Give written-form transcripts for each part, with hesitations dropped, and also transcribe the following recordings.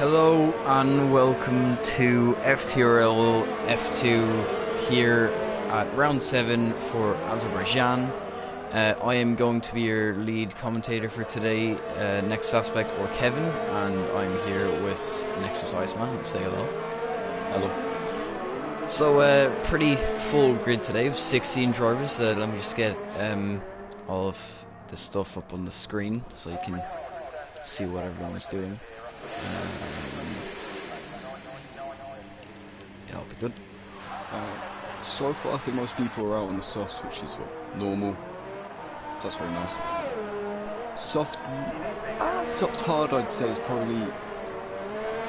Hello and welcome to FTRL F2 here at round 7 for Azerbaijan. I am going to be your lead commentator for today, Next Aspect or Kevin, and I'm here with Nexus Iceman. Say hello. Hello. So, pretty full grid today of 16 drivers. Let me just get all of the stuff up on the screen so you can see what everyone is doing. Yeah, I'll be good. So far I think most people are out on the softs, which is normal. So that's very nice. Soft hard I'd say is probably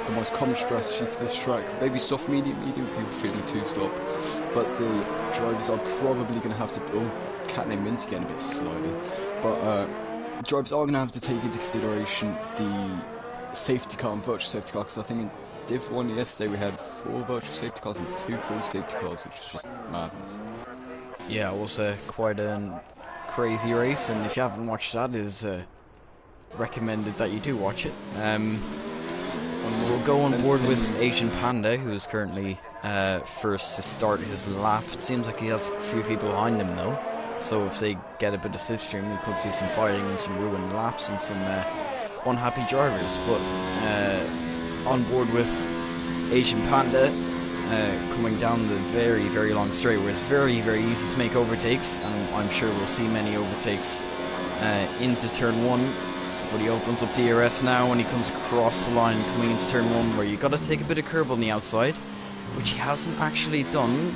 the most common strategy for this track. Maybe soft medium, people feeling two-stop. But the drivers are probably going to have to... Oh, Catname Mint getting a bit slowly. But drivers are going to have to take into consideration the safety car and virtual safety car, because I think in Div 1 yesterday we had 4 virtual safety cars and 2 full safety cars, which is just madness. Yeah, it was quite a crazy race, and if you haven't watched that, it is recommended that you do watch it. We'll go on board with Asian Panda, who is currently first to start his lap. It seems like he has a few people behind him though, so if they get a bit of slipstream, we could see some fighting and some ruined laps and some unhappy drivers. But on board with Asian Panda, coming down the very, very long straight where it's very, very easy to make overtakes, and I'm sure we'll see many overtakes into turn 1. But he opens up DRS now when he comes across the line coming into turn 1, where you got to take a bit of curb on the outside, which he hasn't actually done.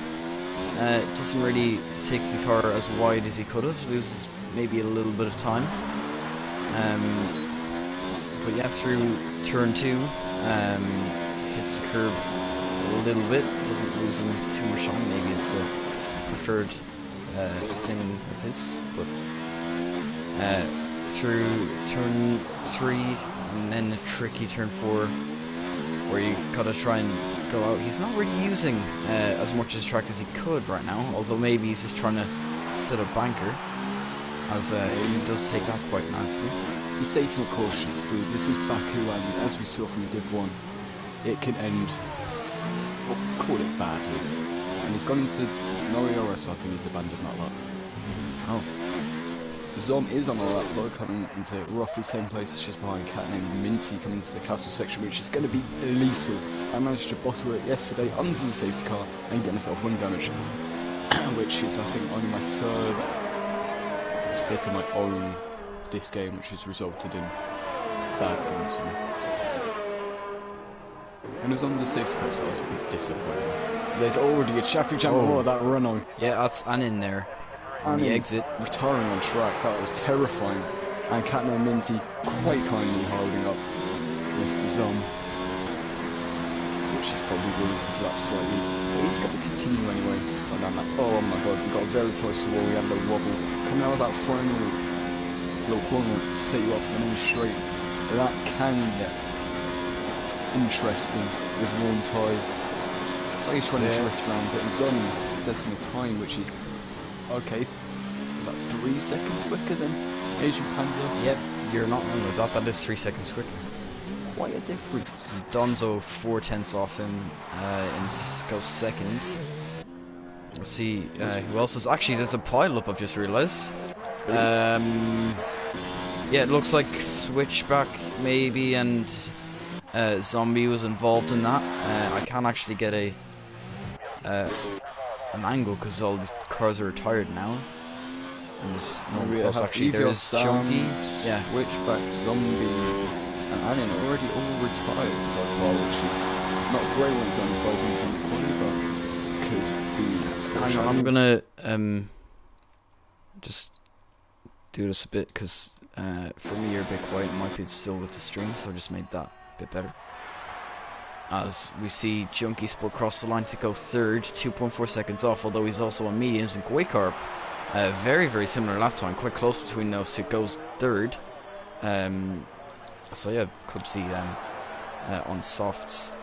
It doesn't really take the car as wide as he could have, loses maybe a little bit of time. But yeah, through turn 2, hits the curb a little bit, doesn't lose him too much time. Maybe it's a preferred thing of his, but through turn 3 and then a tricky turn 4 where you gotta try and go out. He's not really using as much of the track as he could right now, although maybe he's just trying to set a banker, as he does take that quite nicely. He's taking it cautiously. This is Baku, and as we saw from Div 1, it can end, we'll call it badly. And he's gone into Noriora, so I think he's abandoned that lap. Oh. Zom is on the lap though, coming into roughly the same place. It's just behind Catname Minty coming into the castle section, which is going to be lethal. I managed to bottle it yesterday under the safety car and get myself wing damage, which is I think only my 3rd mistake of my own this game, which has resulted in bad things for me. When I was under the safety car, so I was a bit disappointed. There's already a traffic jam before that run on. Yeah, that's an in there. On the exit. Retiring on track, that was terrifying. And Catname Minty quite kindly holding up Mr. Zom, which is probably ruined his lap slightly. But he's going to continue anyway. Oh my god, we got very close to the wall, we had a little wobble. Coming out of that final little corner to set you up for an straight. That can get interesting with warm tyres. It's like he's trying to drift around it. And Zom setting a time which is okay. Was that 3 seconds quicker than Asian Panda? Yep, you're not wrong with that. That is 3 seconds quicker. Quite a difference. Donzo 4/10 off him goes second. Let's see who else is. Actually, there's a pile up, I've just realised. Yeah, it looks like Switchback maybe, and Zombie was involved in that. I can't actually get an angle because all the cars are retired now. And there's no close. Actually, there's Junkie, yeah, Switchback, Zombie, and Anin already all retired so far, which is not great when it's only 5 minutes in the corner, but could be. Hang on, I'm gonna just do this a bit because for me you're a bit quiet. It might be still with the stream, so I just made that a bit better. As we see Junkie Sport cross the line to go 3rd, 2.4 seconds off, although he's also on mediums, and Goikarp, very, very similar lap time, quite close between those two, goes 3rd. So yeah, could see on softs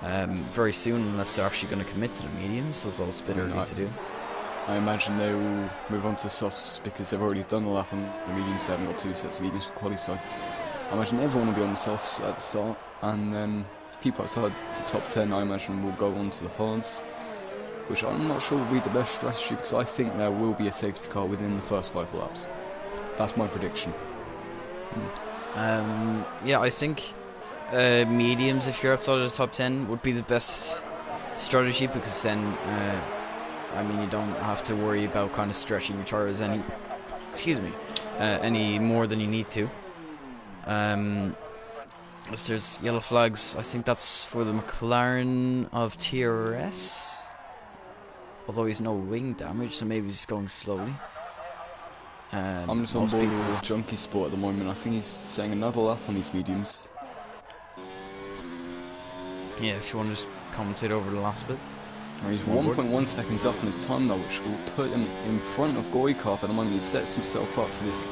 very soon, unless they're actually going to commit to the mediums, although it's a bit early to do. I imagine they will move on to softs because they've already done the lap on the mediums. They haven't got 2 sets of mediums for quali, so I imagine everyone will be on the softs at the start, and then people outside the top 10 I imagine will go on to the hards, which I'm not sure will be the best strategy because I think there will be a safety car within the first 5 laps. That's my prediction. Yeah, I think mediums, if you're outside of the top 10, would be the best strategy, because then I mean, you don't have to worry about kind of stretching your tires any more than you need to. So there's yellow flags. I think that's for the McLaren of TRS, although he's no wing damage, so maybe he's going slowly. I'm just on board with Junkie Sport at the moment. I think he's setting another lap on these mediums. Yeah, if you want to just commentate over the last bit. He's 1.1 seconds up in his time now, which will put him in front of Goikop at the moment. He sets himself up for this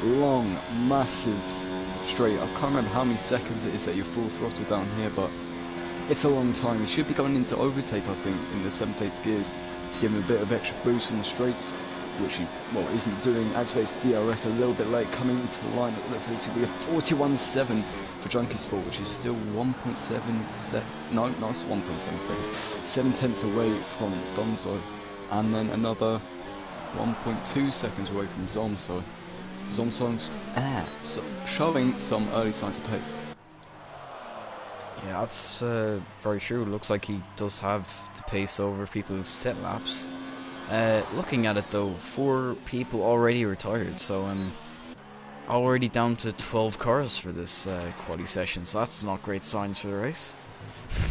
long, massive straight. I can't remember how many seconds it is that you're full throttle down here, but it's a long time. He should be going into overtake, I think, in the 7th, 8th gears to give him a bit of extra boost in the straights, which he, well, isn't doing. Actually, it's DRS a little bit late coming into the line. It looks like it's going to be a 41.7 for Junkie Sport, which is still 1.7 no, not 1.7 seconds, 7 tenths away from Donzo, and then another 1.2 seconds away from Zomso. Zomsong's showing some early signs of pace. Yeah, that's very true. Looks like he does have the pace over people who've set laps. Looking at it though, 4 people already retired, so already down to 12 cars for this quali session, so that's not great signs for the race.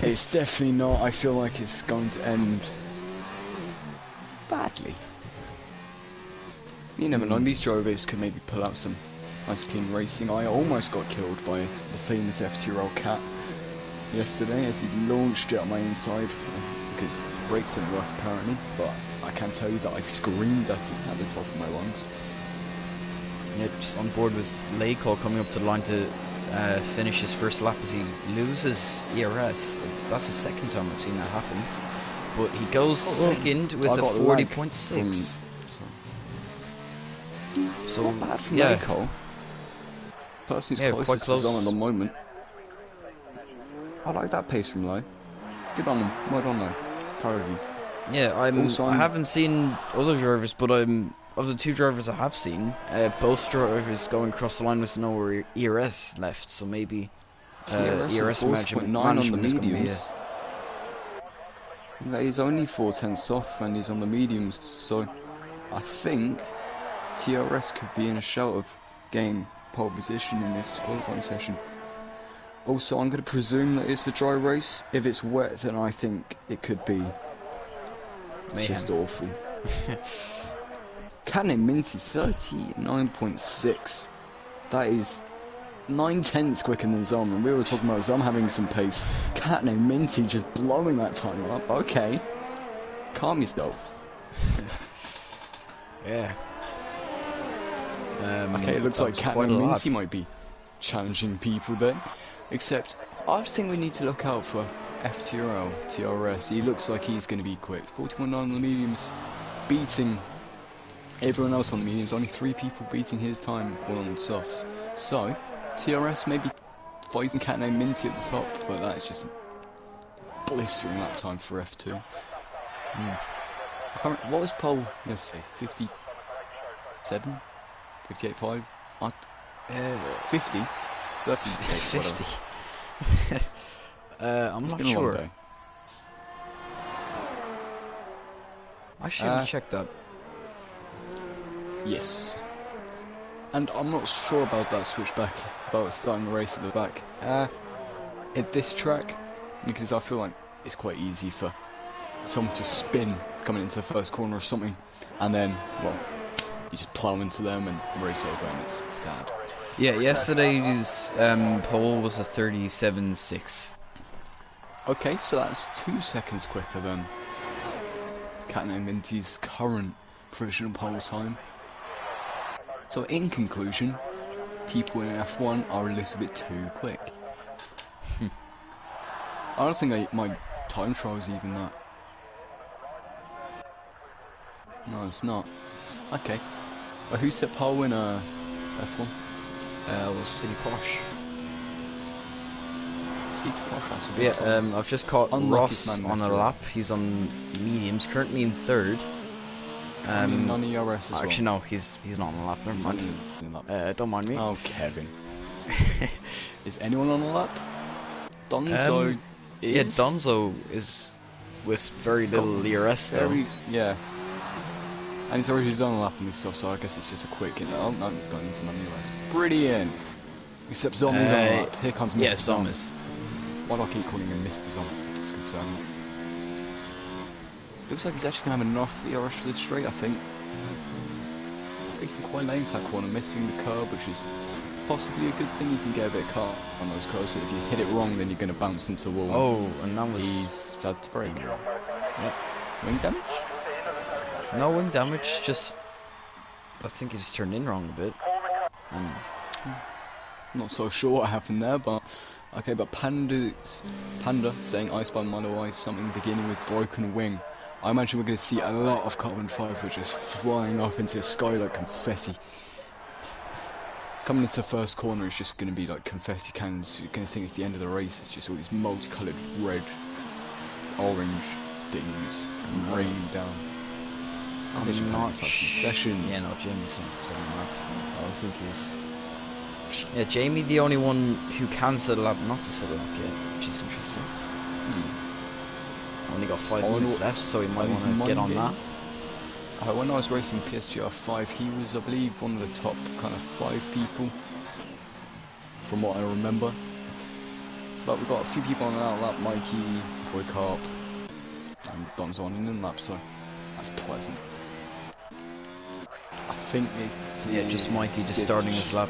It's definitely not. I feel like it's going to end badly. You never know, these drivers could maybe pull out some nice clean racing. I almost got killed by the famous FTRL cat yesterday as he launched it on my inside because brakes didn't work apparently, but I can tell you that I screamed at it at the top of my lungs. Yeah, just on board with Laycall coming up to the line to finish his first lap as he loses ERS. That's the second time I've seen that happen. But he goes second with a 40.6. So not bad from yeah, Laycall. Person who's quite closest close. to Zom at the moment. I like that pace from Low. Good on him. Well done, Low. Proud of you. Yeah, I haven't seen other drivers, but of the 2 drivers I have seen, both drivers going across the line with no ERS left, so maybe ERS management on the is going to be mediums. He's only 4 tenths off and he's on the mediums, so I think TRS could be in a shout of getting pole position in this qualifying session. Also, I'm going to presume that it's a dry race. If it's wet, then I think it could be just awful. Catnip Minty 39.6. That is 9 tenths quicker than Zom, and we were talking about Zom having some pace. Catnip Minty just blowing that time up. Okay, calm yourself. Yeah. Okay, it looks like Catnip Minty might be challenging people then. Except, I just think we need to look out for FTRL, TRS. He looks like he's going to be quick. 41.9 on the mediums, beating everyone else on the mediums. Only 3 people beating his time, all on the softs. So, TRS maybe fighting Catnip Minty at the top, but that is just a blistering lap time for F2. What was pole yesterday? 57? 58.5? 50? 50. I'm not sure. I should check that. Yes. And I'm not sure about that switchback, about starting the race at the back. At this track, because I feel like it's quite easy for someone to spin coming into the first corner or something, and then, well, you just plough into them and race over, and it's sad. Yeah, yesterday's pole was a 37.6. Okay, so that's 2 seconds quicker than Catnip Minty's current provisional pole time. So in conclusion, people in F1 are a little bit too quick. I don't think my time trial is even that. No, it's not. Okay. Who set pole in F1? Was City Posh. Yeah, I've just caught Unluckiest Ross man on a left, lap. He's on mediums, currently in third. none ERS as Actually, well. no, he's not on a lap. Never He's mind. on a lap. Don't mind me. Oh, Kevin. Is anyone on a lap? Donzo is. Yeah, Donzo is with very little ERS though. Yeah. And he's already done a lap in this stuff, so I guess it's just a quick. Oh no, he's gone into non-ERS. Brilliant. Except Zombie's on a lap. Here comes Mr. Yeah, Zombie. Zombies. Why do I keep calling him Mr. Zombie? That's concerning. Looks like he's actually going to have enough ERS for this straight, I think. Breaking quite late into that corner, missing the curb, which is possibly a good thing. You can get a bit cut on those curves, but if you hit it wrong, then you're going to bounce into the wall. Oh, and that was... He's had to break. Yep. Wing damage? No wing damage, just... I think he just turned in wrong a bit. And... Not so sure what happened there, but... Okay, but Panda saying Ice by Milo Ice, something beginning with broken wing. I imagine we're going to see a lot of carbon fibre just flying up into the sky like confetti. Coming into the first corner is just going to be like confetti cannons. You're going to think it's the end of the race. It's just all these multicoloured red, orange things raining down. I'm not session. Yeah, no, Jamie's not setting up. I think he's... Yeah, Jamie the only one who can settle up not to settle up yet, which is interesting. Only got 5 minutes left, so he might want to get on that. When I was racing PSGR 5, he was, I believe, one of the top kind of 5 people, from what I remember. But we've got a few people on the outlap, Mikey, Boy Carp, and Don's on in the lap, so that's pleasant. I think it's... Yeah, just Mikey just starting his lap.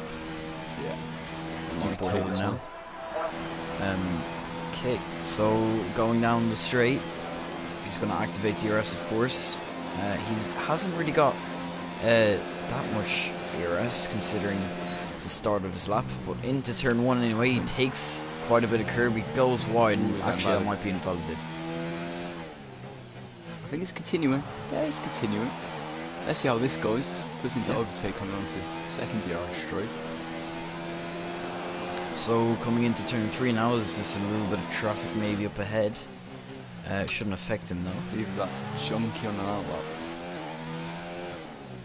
Yeah. On board now. Okay, so going down the straight, he's going to activate DRS, of course. He hasn't really got that much DRS considering the start of his lap, but into turn 1 anyway, he takes quite a bit of curb, he goes wide, and actually that might be invalid. I think it's continuing. Yeah, it's continuing. Let's see how this goes. Puts into overtake on onto second DRS straight. So coming into turn 3 now, there's just a little bit of traffic maybe up ahead. It shouldn't affect him though. I believe that's chunky on an outlap.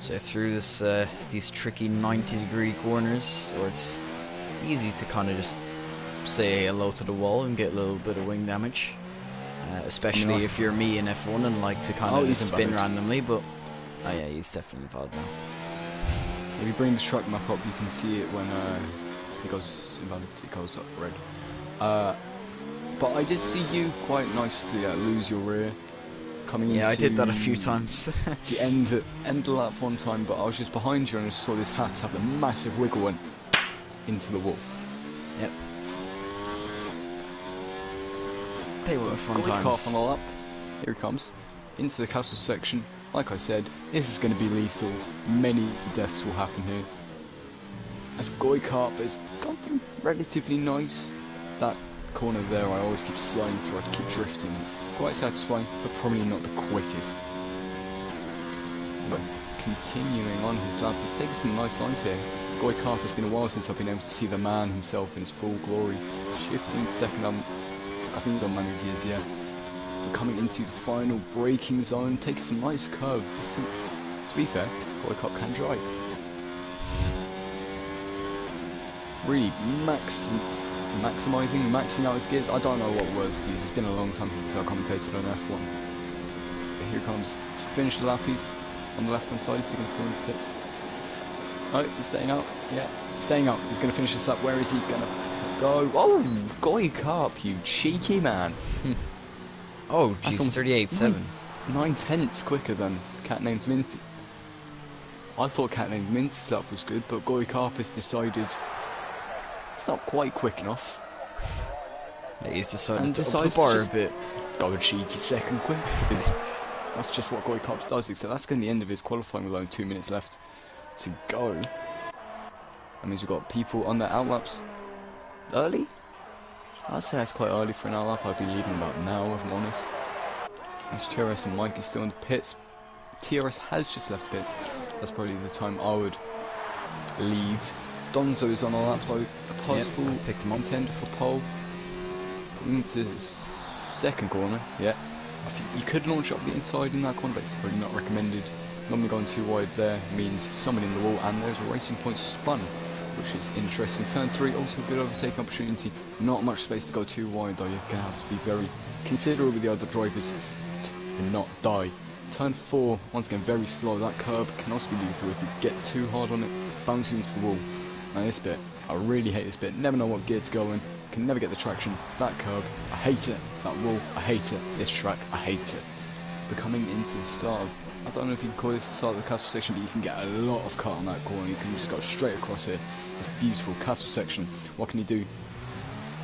So through this these tricky 90-degree corners, or it's easy to kind of just say hello to the wall and get a little bit of wing damage. Especially if you're me in F1 and like to kind of just spin randomly, but oh yeah, he's definitely involved now. If you bring the truck map up, you can see it when it goes invalid, it goes up red. But I did see you quite nicely lose your rear coming into... Yeah, I did that a few times. the end of the lap one time, but I was just behind you and I just saw this hat have a massive wiggle and into the wall. Yep. They were fun times. Half on a lap. Here he comes into the castle section. Like I said, this is going to be lethal. Many deaths will happen here. As Goikarp has gone through relatively nice. That corner there I always keep sliding through, I keep drifting. It's quite satisfying, but probably not the quickest. But continuing on his lap, he's taking some nice lines here. Goikarp, has been a while since I've been able to see the man himself in his full glory. Shifting second, I think he's on many years, yeah. We're coming into the final braking zone, taking some nice curve. To be fair, Goikarp can drive. Really maxing out his gears. I don't know what words to use. It's been a long time since I commentated on F1. But here comes to finish the lap. He's on the left hand side. He's still going to pull into pits. Oh, he's staying out. Yeah, staying out. He's going to finish this lap. Where is he going to go? Oh, Goikarp, you cheeky man. Oh, jeez, 38.7. 9/10 quicker than Cat Named Minty. I thought Cat Named Minty's lap was good, but Goikarp has decided it's not quite quick enough. Yeah, he's decided to up the bar a bit. Go a cheeky second quick, because that's just what Goikarp does, except that's going to be the end of his qualifying with only 2 minutes left to go. That means we've got people on their outlaps early? I'd say that's quite early for an outlap. I'd be leaving about now, if I'm honest. There's TRS and Mikey still in the pits. TRS has just left the pits. That's probably the time I would leave. Donzo is on a lap, so a possible contender for pole. into second corner. Yeah, I think you could launch up the inside in that corner, but it's probably not recommended. Normally going too wide there means someone in the wall, and there's a Racing Point spun, which is interesting. Turn 3, also a good overtake opportunity. Not much space to go too wide though. You're gonna have to be very considerate with the other drivers to not die. Turn 4, once again very slow. That curb can also be lethal if you get too hard on it, bounce you into the wall. Now this bit, I really hate this bit. Never know what gear to go in. Can never get the traction. That curb, I hate it. That wall, I hate it. This track, I hate it. But coming into the start of, I don't know if you can call this the start of the castle section, but you can get a lot of cut on that corner. You can just go straight across it. It's beautiful castle section. What can you do?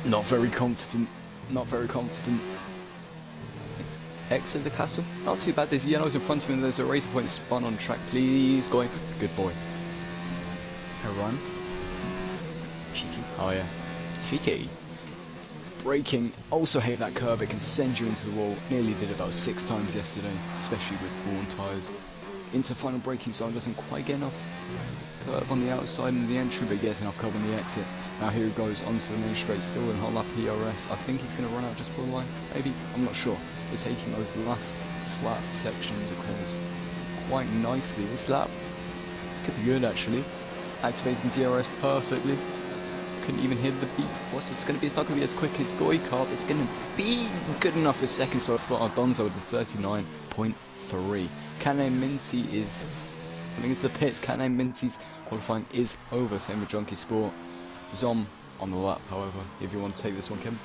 Not very confident. Not very confident. Exit the castle. Not too bad. There's yellows in front of him. There's a Racing Point spun on track. Please go in. Good boy. A run. Cheeky. Oh yeah. Cheeky. Braking. Also hate that curb. It can send you into the wall. Nearly did it about 6 times yesterday, especially with worn tyres. Into the final braking zone. Doesn't quite get enough curb on the outside in the entry, but gets enough curb on the exit. Now here he goes onto the main straight, still in hot lap PRS. I think he's going to run out just for the line. Maybe. I'm not sure. They're taking those last flat sections across quite nicely this lap. Could be good actually. Activating DRS perfectly. Couldn't even hit the beat. What's it's going to be? It's not going to be as quick as Goikart. It's going to be good enough for second so far. Donzo with the 39.3. Kane Minty is, I think it's the pits. Kane Minty's qualifying is over. Same with Junkie Sport. Zom on the lap, however, if you want to take this one, Kim.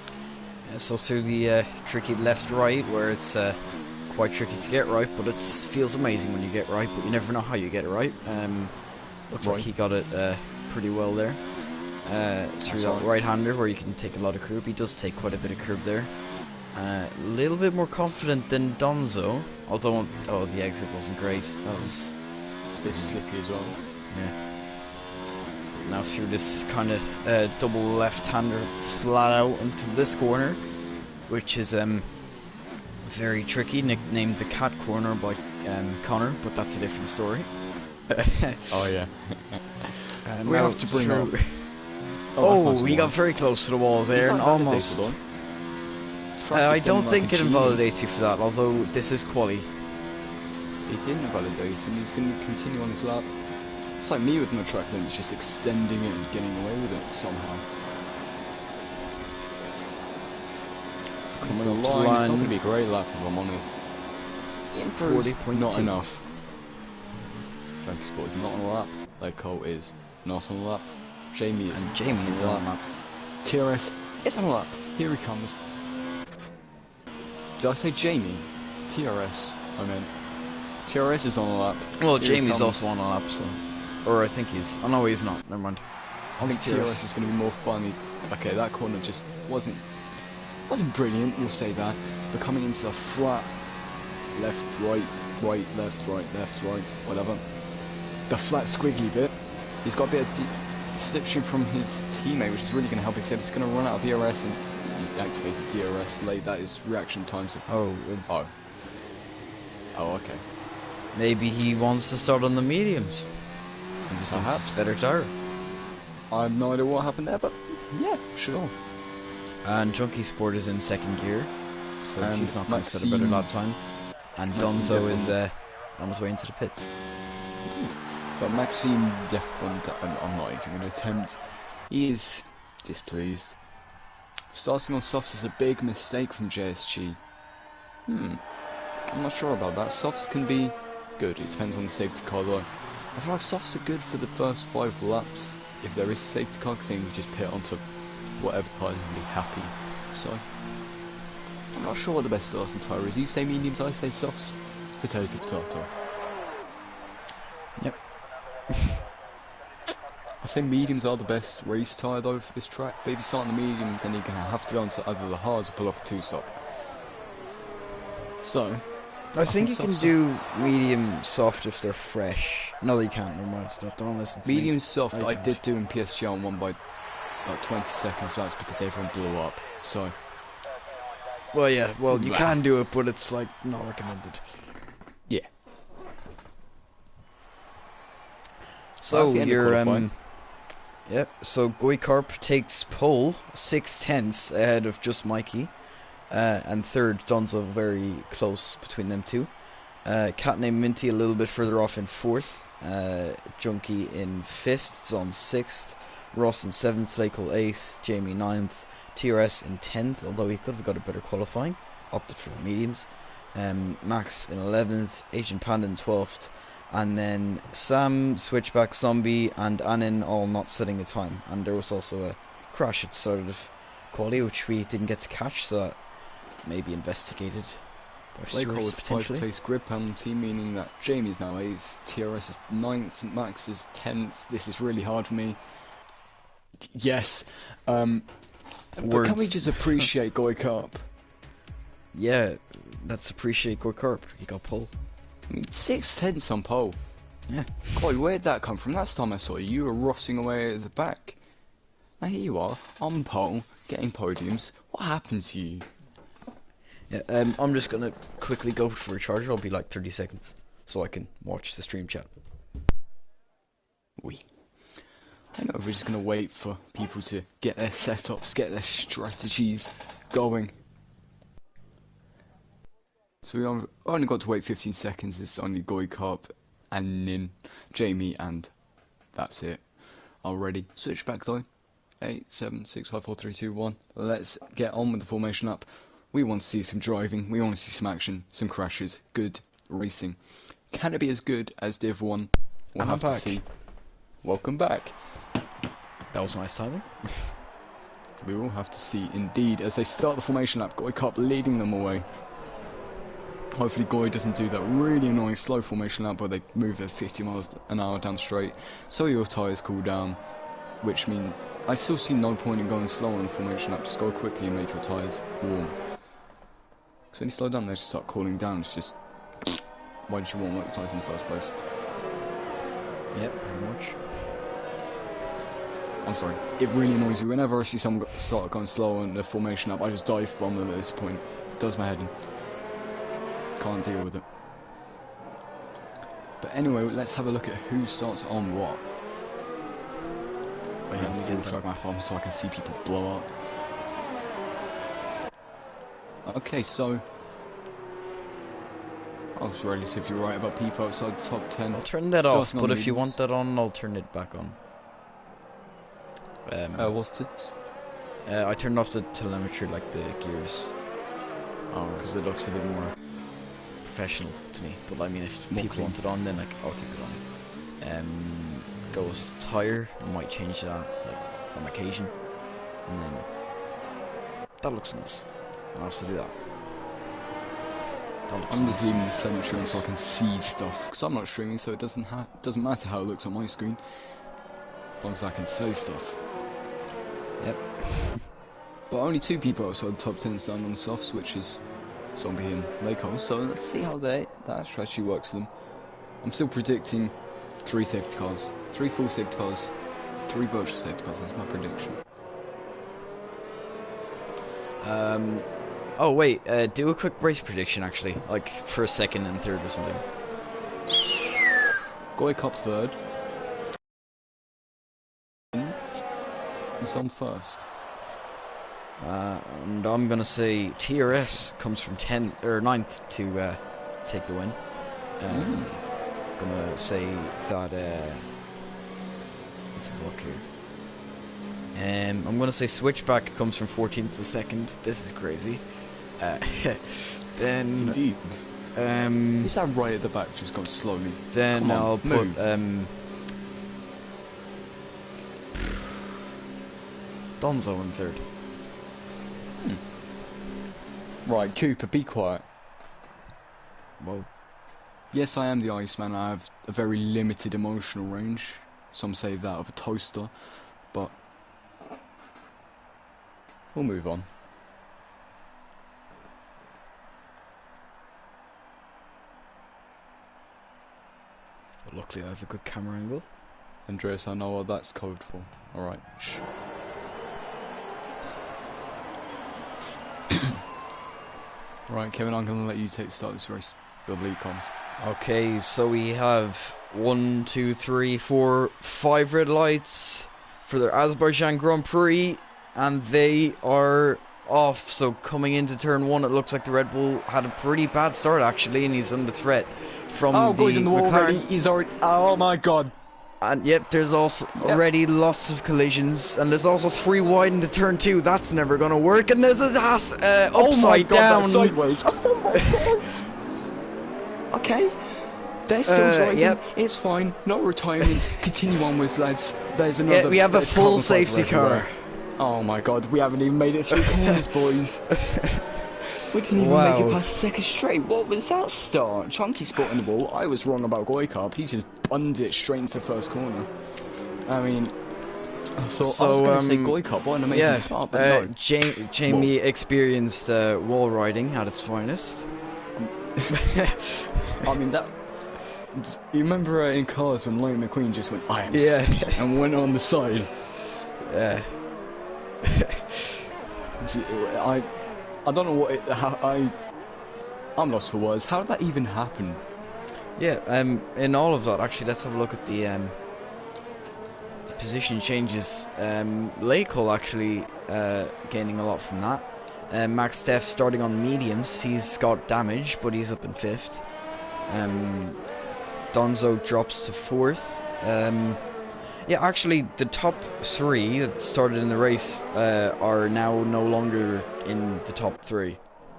It's also the tricky left-right, where it's quite tricky to get right, but it feels amazing when you get right, but you never know how you get it right. Looks like he got it pretty well there. Through that right-hander, where you can take a lot of curb. He does take quite a bit of curb there. A little bit more confident than Donzo, although the exit wasn't great. That was a bit slippy as well. Yeah. So now through this kind of double left-hander flat out into this corner, which is very tricky, nicknamed the cat corner by Connor, but that's a different story. Oh yeah. We have to bring up. Oh, he got very close to the wall there and almost. I don't think it invalidates you for that, although this is quali. It didn't invalidate him. He's going to continue on his lap. It's like me with my track limits, just extending it and getting away with it somehow. So coming to the line, it's not going to be a great lap if I'm honest. Improves, not enough. Junkie Sport is not on the lap. Like Cole is not on the lap. Jamie is and Jamie is on the lap. TRS is on the lap. Here he comes. Did I say Jamie? TRS, I meant. TRS is on the lap. Well, Jamie's also on the lap, so. Or I think he's. Oh no, he's not. Never mind. I think TRS is going to be more funny. Okay, that corner just wasn't brilliant. We'll say that. But coming into the flat, left, right, right, left, right, whatever. The flat squiggly bit. He's got a bit of slipstream from his teammate, which is really going to help. Except he's going to run out of DRS and he activated DRS late. That is reaction times. Oh, okay. Maybe he wants to start on the mediums. And just thinks better tire. I have no idea what happened there, but yeah, sure. And Junkie Sport is in second gear, so he's not going to set a better lap time. And Donzo is on his way into the pits. But Maxime Defront, I'm not even going to attempt. He is displeased. Starting on softs is a big mistake from JSG. I'm not sure about that. Softs can be good. It depends on the safety car though. I feel like softs are good for the first 5 laps. If there is a safety car, then you just pit onto whatever tyre and be happy. So, I'm not sure what the best starting tyre is. You say mediums, I say softs. Potato, potato. Yep. I say mediums are the best race tyre though for this track. But if you start on the mediums, then you're going to have to go onto either the hards or pull off a 2-stop. So, I think you can do medium soft if they're fresh. No, you can't. No more. Don't listen to medium me. soft, I did do in PSG on one by about 20 seconds. That's because everyone blew up. So, well, yeah. Well, you can do it, but it's like not recommended. Yeah. So you're Yep, so Goikarp takes pole, 6 tenths ahead of just Mikey. And third, Donzo very close between them two. Cat named Minty a little bit further off in fourth. Junkie in fifth, Zom sixth. Ross in seventh, Slakel eighth, Jamie ninth. TRS in 10th, although he could have got a better qualifying. Opted for the mediums. Max in 11th, Asian Panda in 12th. And then Sam, Switchback, Zombie, and Anin all not setting a time. And there was also a crash at the start of quality, which we didn't get to catch, so that may be investigated by stewards potentially. 5th place grip penalty, meaning that Jamie's now 8th, TRS is 9th, Max is 10th. This is really hard for me. Yes. But can we just appreciate Goikarp? Yeah, let's appreciate Goikarp. He got pole. I mean, 6 tenths on pole. Yeah. Koi, where'd that come from? Last time I saw you, you were rossing away at the back. Now here you are, on pole, getting podiums. What happened to you? Yeah, I'm just gonna quickly go for a charger. I'll be like 30 seconds, so I can watch the stream chat. I know we're just gonna wait for people to get their setups, get their strategies going. So we only got to wait 15 seconds. It's only Goikarp and Nin, Jamie, and that's it. Already. Switch back though. 8, 7, 6, 5, 4, 3, 2, 1. Let's get on with the formation up. We want to see some driving. We want to see some action, some crashes, good racing. Can it be as good as Div 1? We'll have to see. Welcome back. That was nice timing. We will have to see indeed as they start the formation lap. Goikarp leading them away. Hopefully Goy doesn't do that really annoying slow formation lap where they move at 50 miles an hour down straight, so your tyres cool down, which means I still see no point in going slow on the formation lap. Just go quickly and make your tyres warm. Because when you slow down they just start cooling down. It's just, why did you warm up your tyres in the first place? Yep, pretty much. I'm sorry, it really annoys me. Whenever I see someone start going slow on the formation up, I just dive bomb them at this point. It does my head in. Can't deal with it. But anyway, let's have a look at who starts on what. I have the full track map on so I can see people blow up. Okay, so I was relatively right about people outside the top 10. I'll turn that off, but if you want that on, I'll turn it back on. What's it? I turned off the telemetry, like the gears. Oh, because it looks a bit more professional to me. But I mean, if people want it on, then I'll keep it on. Goes tire, I might change that like on occasion, and then that looks nice. I'll also do that. I'm just leaving the telemetry on so I can see stuff, because I'm not streaming, so it doesn't matter how it looks on my screen, as long as I can say stuff. Yep. But only 2 people outside the top 10 stand on the softs, which is Zombie and Lako, so let's see how that strategy works for them. I'm still predicting 3 safety cars, 3 full safety cars, 3 virtual safety cars. That's my prediction. Oh wait, do a quick race prediction actually, like for a second and third or something. Goikarp third. He's on first. And I'm gonna say TRS comes from 10th or 9th to take the win. Gonna say that let's have a look here. I'm gonna say Switchback comes from 14th to 2nd. This is crazy. Then indeed. Is that right at the back just gone slowly? Then I'll put Donzo in third. Right, Cooper, be quiet. Whoa. Yes, I am the Iceman. I have a very limited emotional range. Some say that of a toaster, but we'll move on. Well, luckily I have a good camera angle. Andreas, I know what that's code for. Alright, shh. Right, Kevin, I'm going to let you take the start of this race. Your lead comms. Okay, so we have 1, 2, 3, 4, 5 red lights, for their Azerbaijan Grand Prix, and they are off. So coming into turn 1, it looks like the Red Bull had a pretty bad start actually, and he's under threat from Oh, the he's in the wall McLaren. already. He's already. Oh my god. And yep, there's also already lots of collisions, and there's also 3 wide into turn 2. That's never gonna work. And there's a upside oh my god, down. that's sideways. Oh my god. Okay. They're still driving. Yep. It's fine. No retirements. Continue onwards, lads. There's another. Yeah, we have a there's full carbon fibre safety everywhere. car. Oh my god, we haven't even made it through corners, boys. We didn't even Wow. make it past the second straight. What was that start? Chunky spot in the wall. I was wrong about Goikarp. He just bunned it straight into the first corner. I mean, I thought I was going to say Goikarp. What an amazing start, but no. Jamie experienced wall riding at its finest. I mean, that... You remember in Cars when Lightning McQueen just went, I am sick, and went on the side? Yeah. I don't know what it... I'm lost for words. How did that even happen? Yeah, in all of that, actually, let's have a look at the position changes. Leiko actually gaining a lot from that. Max Steff starting on mediums, he's got damage, but he's up in 5th. Donzo drops to 4th. Yeah, actually, the top 3 that started in the race are now no longer in the top 3.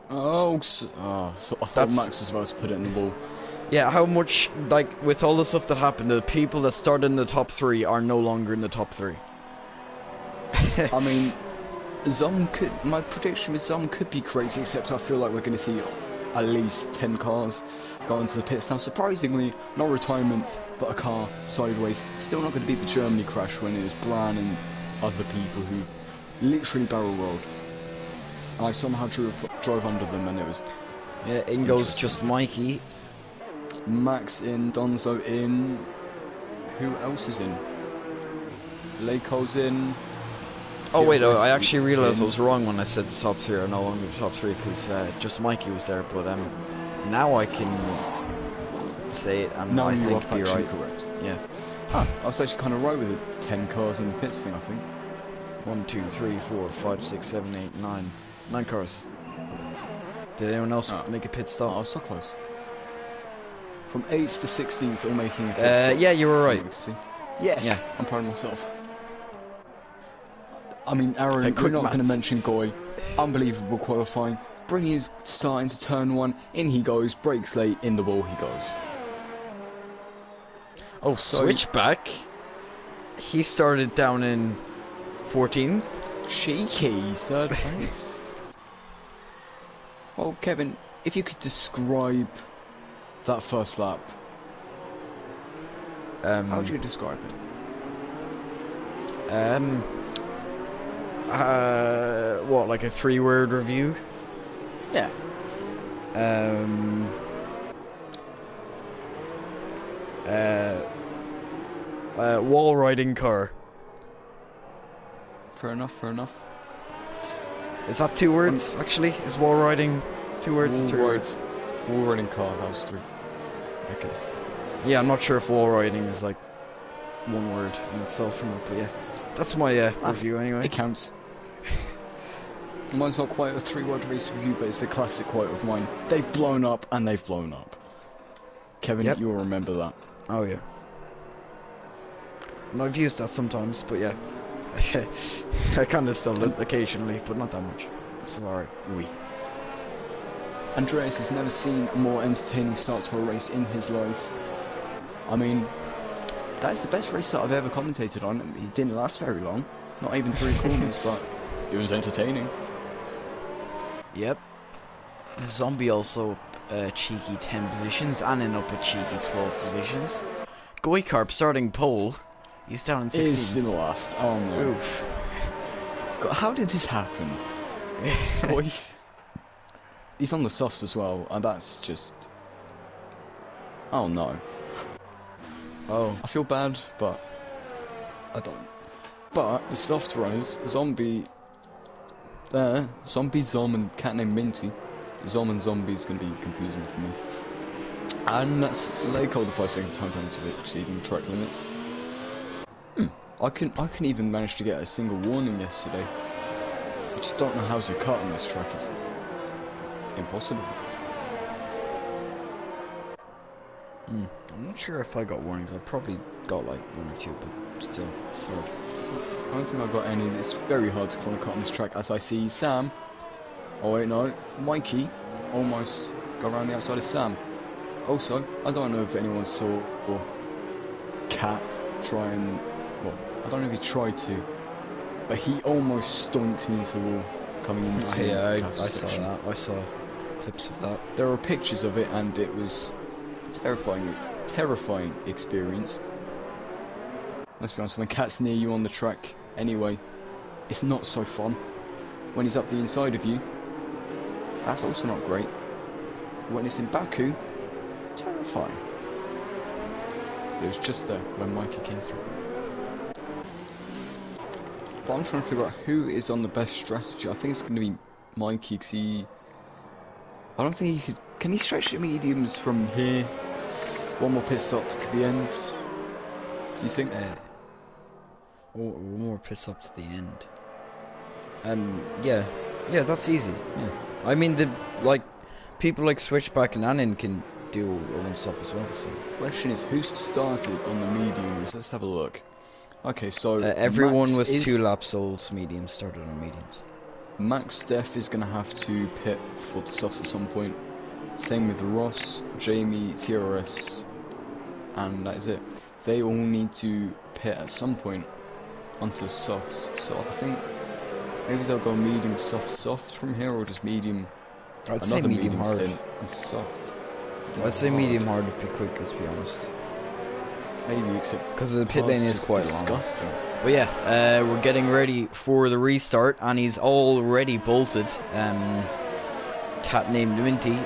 Oh, so I thought Max was about to put it in the wall. Yeah, how much, like, with all the stuff that happened, the people that started in the top 3 are no longer in the top 3. I mean, my prediction with Zom could be crazy, except I feel like we're going to see at least 10 cars go into the pits. Now, surprisingly, no retirements, but a car sideways. Still not going to beat the Germany crash when it was Bran and other people who literally barrel rolled. I somehow drove under them, and it was... Yeah, in goes just Mikey. Max in, Donzo in. Who else is in? Leiko's in. Oh wait, I actually realised I was wrong when I said the top 3 are no longer the top 3, because just Mikey was there, but now I can say it, and now I you think are you're right. Correct. Yeah. Huh, I was actually kind of right with the 10 cars in the pits thing, I think. 1, 2, 3, 4, 5, 6, 7, 8, 9. 9 cars. Did anyone else make a pit stop? Oh, I was so close. From 8th to 16th, all making a pit stop. Yeah, you were right. Yes, yeah. I'm proud of myself. I mean, Aaron, we're not going to mention Goy. Unbelievable qualifying. Bringing his start into turn 1. In he goes. Brakes late. In the wall he goes. Oh, switchback. He started down in 14th. Cheeky. 3rd place. Well, Kevin, if you could describe that first lap, how would you describe it? What, like a 3-word review? Yeah. Wall riding car. Fair enough, fair enough. Is that 2 words, actually? Is wall riding 2 words, 3 words? Wall riding car, that was 3. Okay. Yeah, I'm not sure if wall riding is like 1 word in itself or not, but yeah. That's my review anyway. It counts. Mine's not quite a 3-word race review, but it's a classic quote of mine. They've blown up, and they've blown up. Kevin, you'll remember that. Oh yeah. And I've used that sometimes, but yeah. I kind of still occasionally, but not that much. It's alright. Oui. Andreas has never seen a more entertaining start to a race in his life. I mean, that is the best race that I've ever commentated on. It didn't last very long. Not even 3 corners, but it was entertaining. Yep. The Zombie also cheeky 10 positions, and in up a cheeky 12 positions. Goikarp starting pole. He's down in 16th. He's in last. Oh no. Oof. God, how did this happen? Boy. He's on the softs as well, and that's just... Oh no. Oh. I feel bad, but... I don't. But, the soft runners, Zombie... Zombie, Zom, and cat named Minty. Zom and Zombie is going to be confusing for me. And that's Leiko the 5-second time penalty for exceeding track limits. I couldn't even manage to get a single warning yesterday. I just don't know how to cut on this track. It's impossible. I'm not sure if I got warnings. I probably got like 1 or 2, but still, it's hard. I don't think I got any. It's very hard to corner cut on this track as I see Sam. Oh wait, no, Mikey almost got around the outside of Sam. Also, I don't know if anyone saw Cat try and, well, I don't know if he tried to, but he almost stonked me into the wall coming into Yeah, the I saw section. that. I saw clips of that. There are pictures of it, and it was a terrifying experience. Let's be honest, when Cat's near you on the track, anyway, it's not so fun. When he's up the inside of you, that's also not great. When it's in Baku, terrifying. But it was just there when Mikey came through. But I'm trying to figure out who is on the best strategy. I think it's going to be Mikey, because I don't think he could... Can he stretch the mediums from here? One more pit stop to the end? Do you think? One more piss up to the end. Yeah, that's easy. Yeah, I mean people like Switchback and Anin can do a one stop as well. So Question is, who started on the mediums? Let's have a look. Okay, so everyone Max was 2 laps old. Mediums started on mediums. Max Steph is going to have to pit for the softs at some point. Same with Ross, Jamie, TRS, and that is it. They all need to pit at some point onto the softs. So I think maybe they'll go medium, soft from here, or just medium. I'd say medium hard and soft. I'd say medium hard would be quicker, to be honest. Maybe, except because the pit lane is quite disgusting. long. But yeah, we're getting ready for the restart, and he's already bolted. Cat named Minty,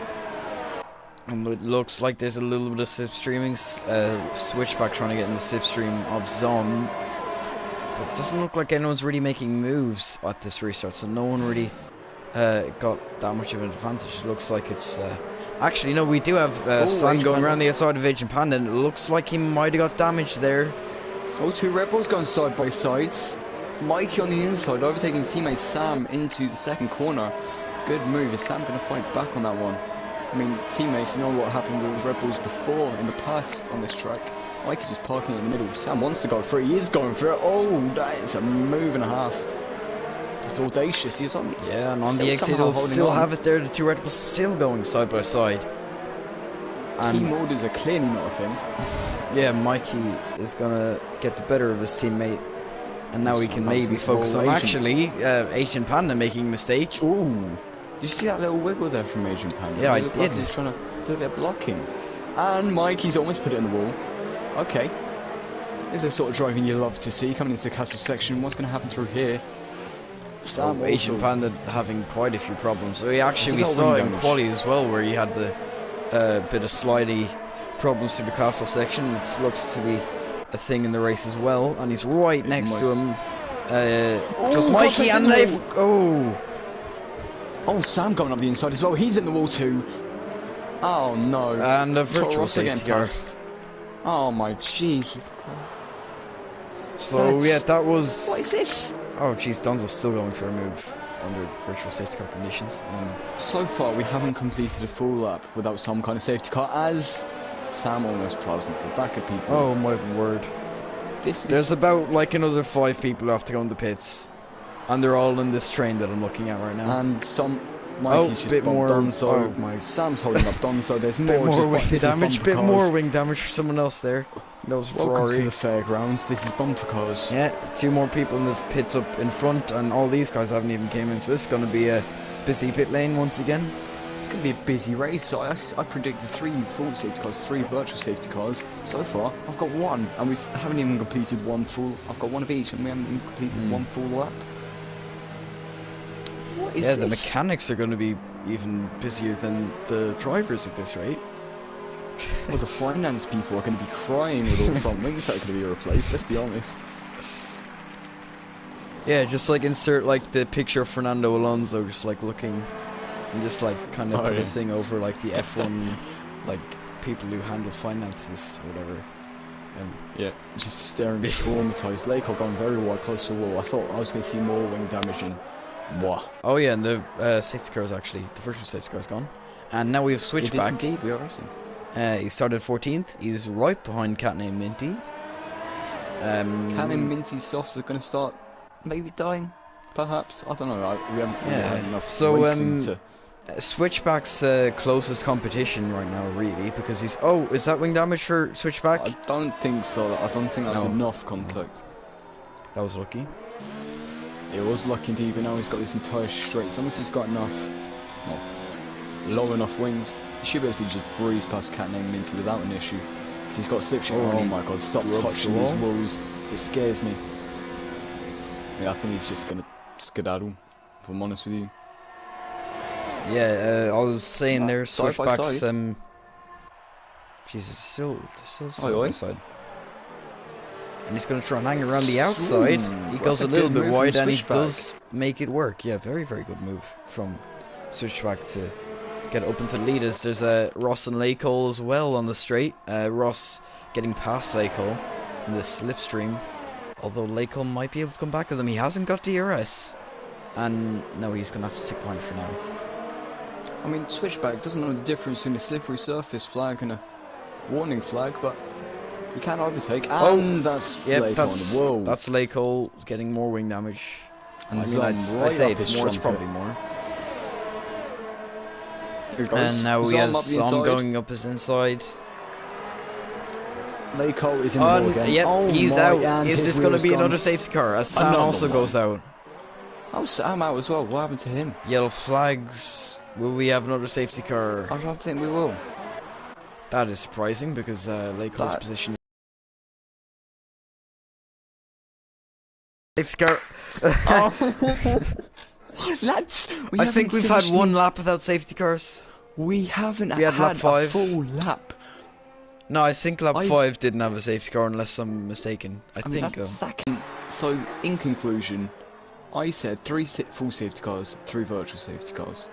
and it looks like there's a little bit of slipstreaming. Switchback trying to get in the slipstream of Zon. But it doesn't look like anyone's really making moves at this restart, so no one really got that much of an advantage. It looks like it's... Actually, no, we do have Sam going around the outside of Agent Panda, and it looks like he might have got damaged there. Oh, 2 Red Bulls going side by sides. Mikey on the inside, overtaking his teammate Sam into the second corner. Good move. Is Sam going to fight back on that one? I mean, teammates, you know what happened with Red Bulls before in the past on this track. Mikey just parking in the middle. Sam wants to go for it. He is going for it. Oh, that is a move and a half. Just audacious. He's on. Yeah, and on the exit, he'll still have it there. The 2 Red Bulls still going side by side. Team orders are clearly not a thing. Yeah, Mikey is gonna get the better of his teammate, and now he can maybe focus on actually Agent Panda making a mistake. Ooh, did you see that little wiggle there from Agent Panda? Yeah, I did. Like he's trying to do a bit of blocking, and Mikey's almost put it in the wall. Okay, this is the sort of driving you love to see coming into the castle section. What's going to happen through here? Sam Agent Panda having quite a few problems. So we saw it in quali as well, where he had the bit of slidey problems through the castle section. It looks to be a thing in the race as well, and he's right next to him. Just Mikey, and they've... Oh, Sam going up the inside as well. He's in the wall too. Oh no. And a virtual safety car. Oh my jeez. So yeah, that was... What is this? Oh jeez, Donzo's still going for a move under virtual safety car conditions. So far we haven't completed a full lap without some kind of safety car, as Sam almost plows into the back of people. Oh my word. There's about like another 5 people who have to go in the pits, and they're all in this train that I'm looking at right now. And Mikey's just bumped Donzo. Oh my. Sam's holding up Donzo. There's bit more wing damage. Bit more wing damage for someone else there. That was Ferrari. Welcome to the fairgrounds. This is bumper cars. Yeah, 2 more people in the pits up in front, and all these guys haven't even came in. So this is going to be a busy pit lane once again. It's going to be a busy race. I predicted 3 full safety cars, 3 virtual safety cars. So far, I've got 1, and we haven't even completed 1 full. I've got 1 of each, and we haven't even completed 1 full lap. What is this? The mechanics are going to be even busier than the drivers at this rate. Well, the finance people are going to be crying with all the front wings that are going to be replaced, let's be honest. Yeah, just like insert like the picture of Fernando Alonso just like looking, and just like kind of put a thing over like the F1 like people who handle finances or whatever. And yeah, just staring traumatized. Lake going very wide, close to the wall. I thought I was going to see more wing damage and what? oh yeah, and the safety car is actually the virtual safety car is gone, and now we have It is switchback. indeed. We are racing. He started 14th. He's right behind cat named Minty. Cat named Minty's softs are going to start maybe dying, perhaps. I don't know. We haven't really had enough racing to. Switchback's closest competition right now, really, because he's. Oh, is that wing damage for Switchback? I don't think so. I don't think that was enough contact. That was lucky. It was lucky indeed, but now he's got this entire straight. As long as he's got enough, long enough wings, he should be able to just breeze past cat named Minty without an issue. Because he's got slipstream. Oh my god, stop touching these walls. It scares me. Yeah, I think he's just going to skedaddle, if I'm honest with you. Yeah, I was saying there, Switchback's, Jesus, still side by side. And he's going to try and hang around the outside. He goes a little bit wide and he does make it work. Yeah, very, very good move from Switchback to get up into leaders. There's Ross and Lakehole as well on the straight. Ross getting past Lakehole in the slipstream. Although Lakehole might be able to come back to them. He hasn't got DRS. And no, he's going to have to stick behind for now. I mean, Switchback doesn't know the difference between a slippery surface flag and a warning flag, but he can overtake, and that's Lakehole. Whoa. That's Lakehole getting more wing damage. And I mean, I'd say it's more, it's probably more. Here goes. And now we have Zom going up his inside. Lakehole is in the wall again. Yep, he's out. Is this going to be another safety car? As Sam also goes out. Oh, Sam out as well. What happened to him? Yellow flags. Will we have another safety car? I don't think we will. That is surprising because Lakehole's position. Safety car. Lads, I think we've had one lap without safety cars. We haven't had lap 5. A full lap. No, I think lap 5 didn't have a safety car unless I'm mistaken. I think though. Second. So, in conclusion, I said 3 full safety cars, 3 virtual safety cars.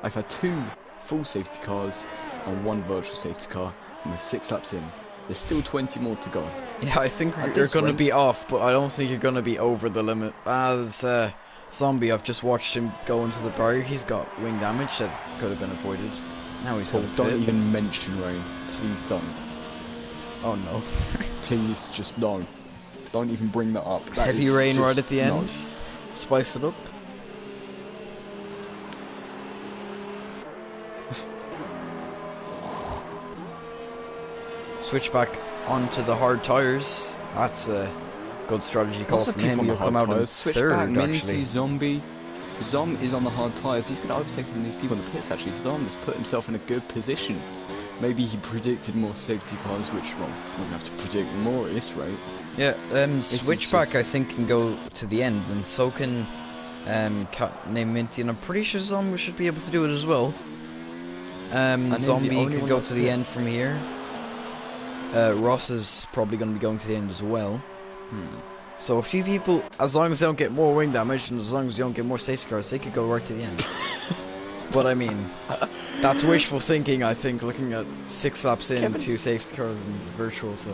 I've had 2 full safety cars and 1 virtual safety car, and we're 6 laps in. There's still 20 more to go. Yeah, I think you're going to be off, but I don't think you're going to be over the limit. As Zombie, I've just watched him go into the barrier. He's got wing damage that could have been avoided. Now he's home. Don't even mention rain. Please don't. Oh no. Please just don't. Don't even bring that up. That Heavy rain right at the end. Spice it up. Switch back onto the hard tyres. That's a good strategy call from him. He'll come out in third, actually. Zombie. Zom is on the hard tyres. He's going to overtake some of these people in the pits, actually. Zom has put himself in a good position. Maybe he predicted more safety cars, which, well, we're going to have to predict more at this rate. Yeah, Switchback, I think, can go to the end, and so can name Minty, and I'm pretty sure Zombie should be able to do it as well. Zombie could go to the end from here. Ross is probably going to be going to the end as well. So a few people, as long as they don't get more wing damage, and as long as you don't get more safety cars, they could go right to the end. But I mean, that's wishful thinking, I think, looking at 6 laps in, 2 safety cars and virtual, so...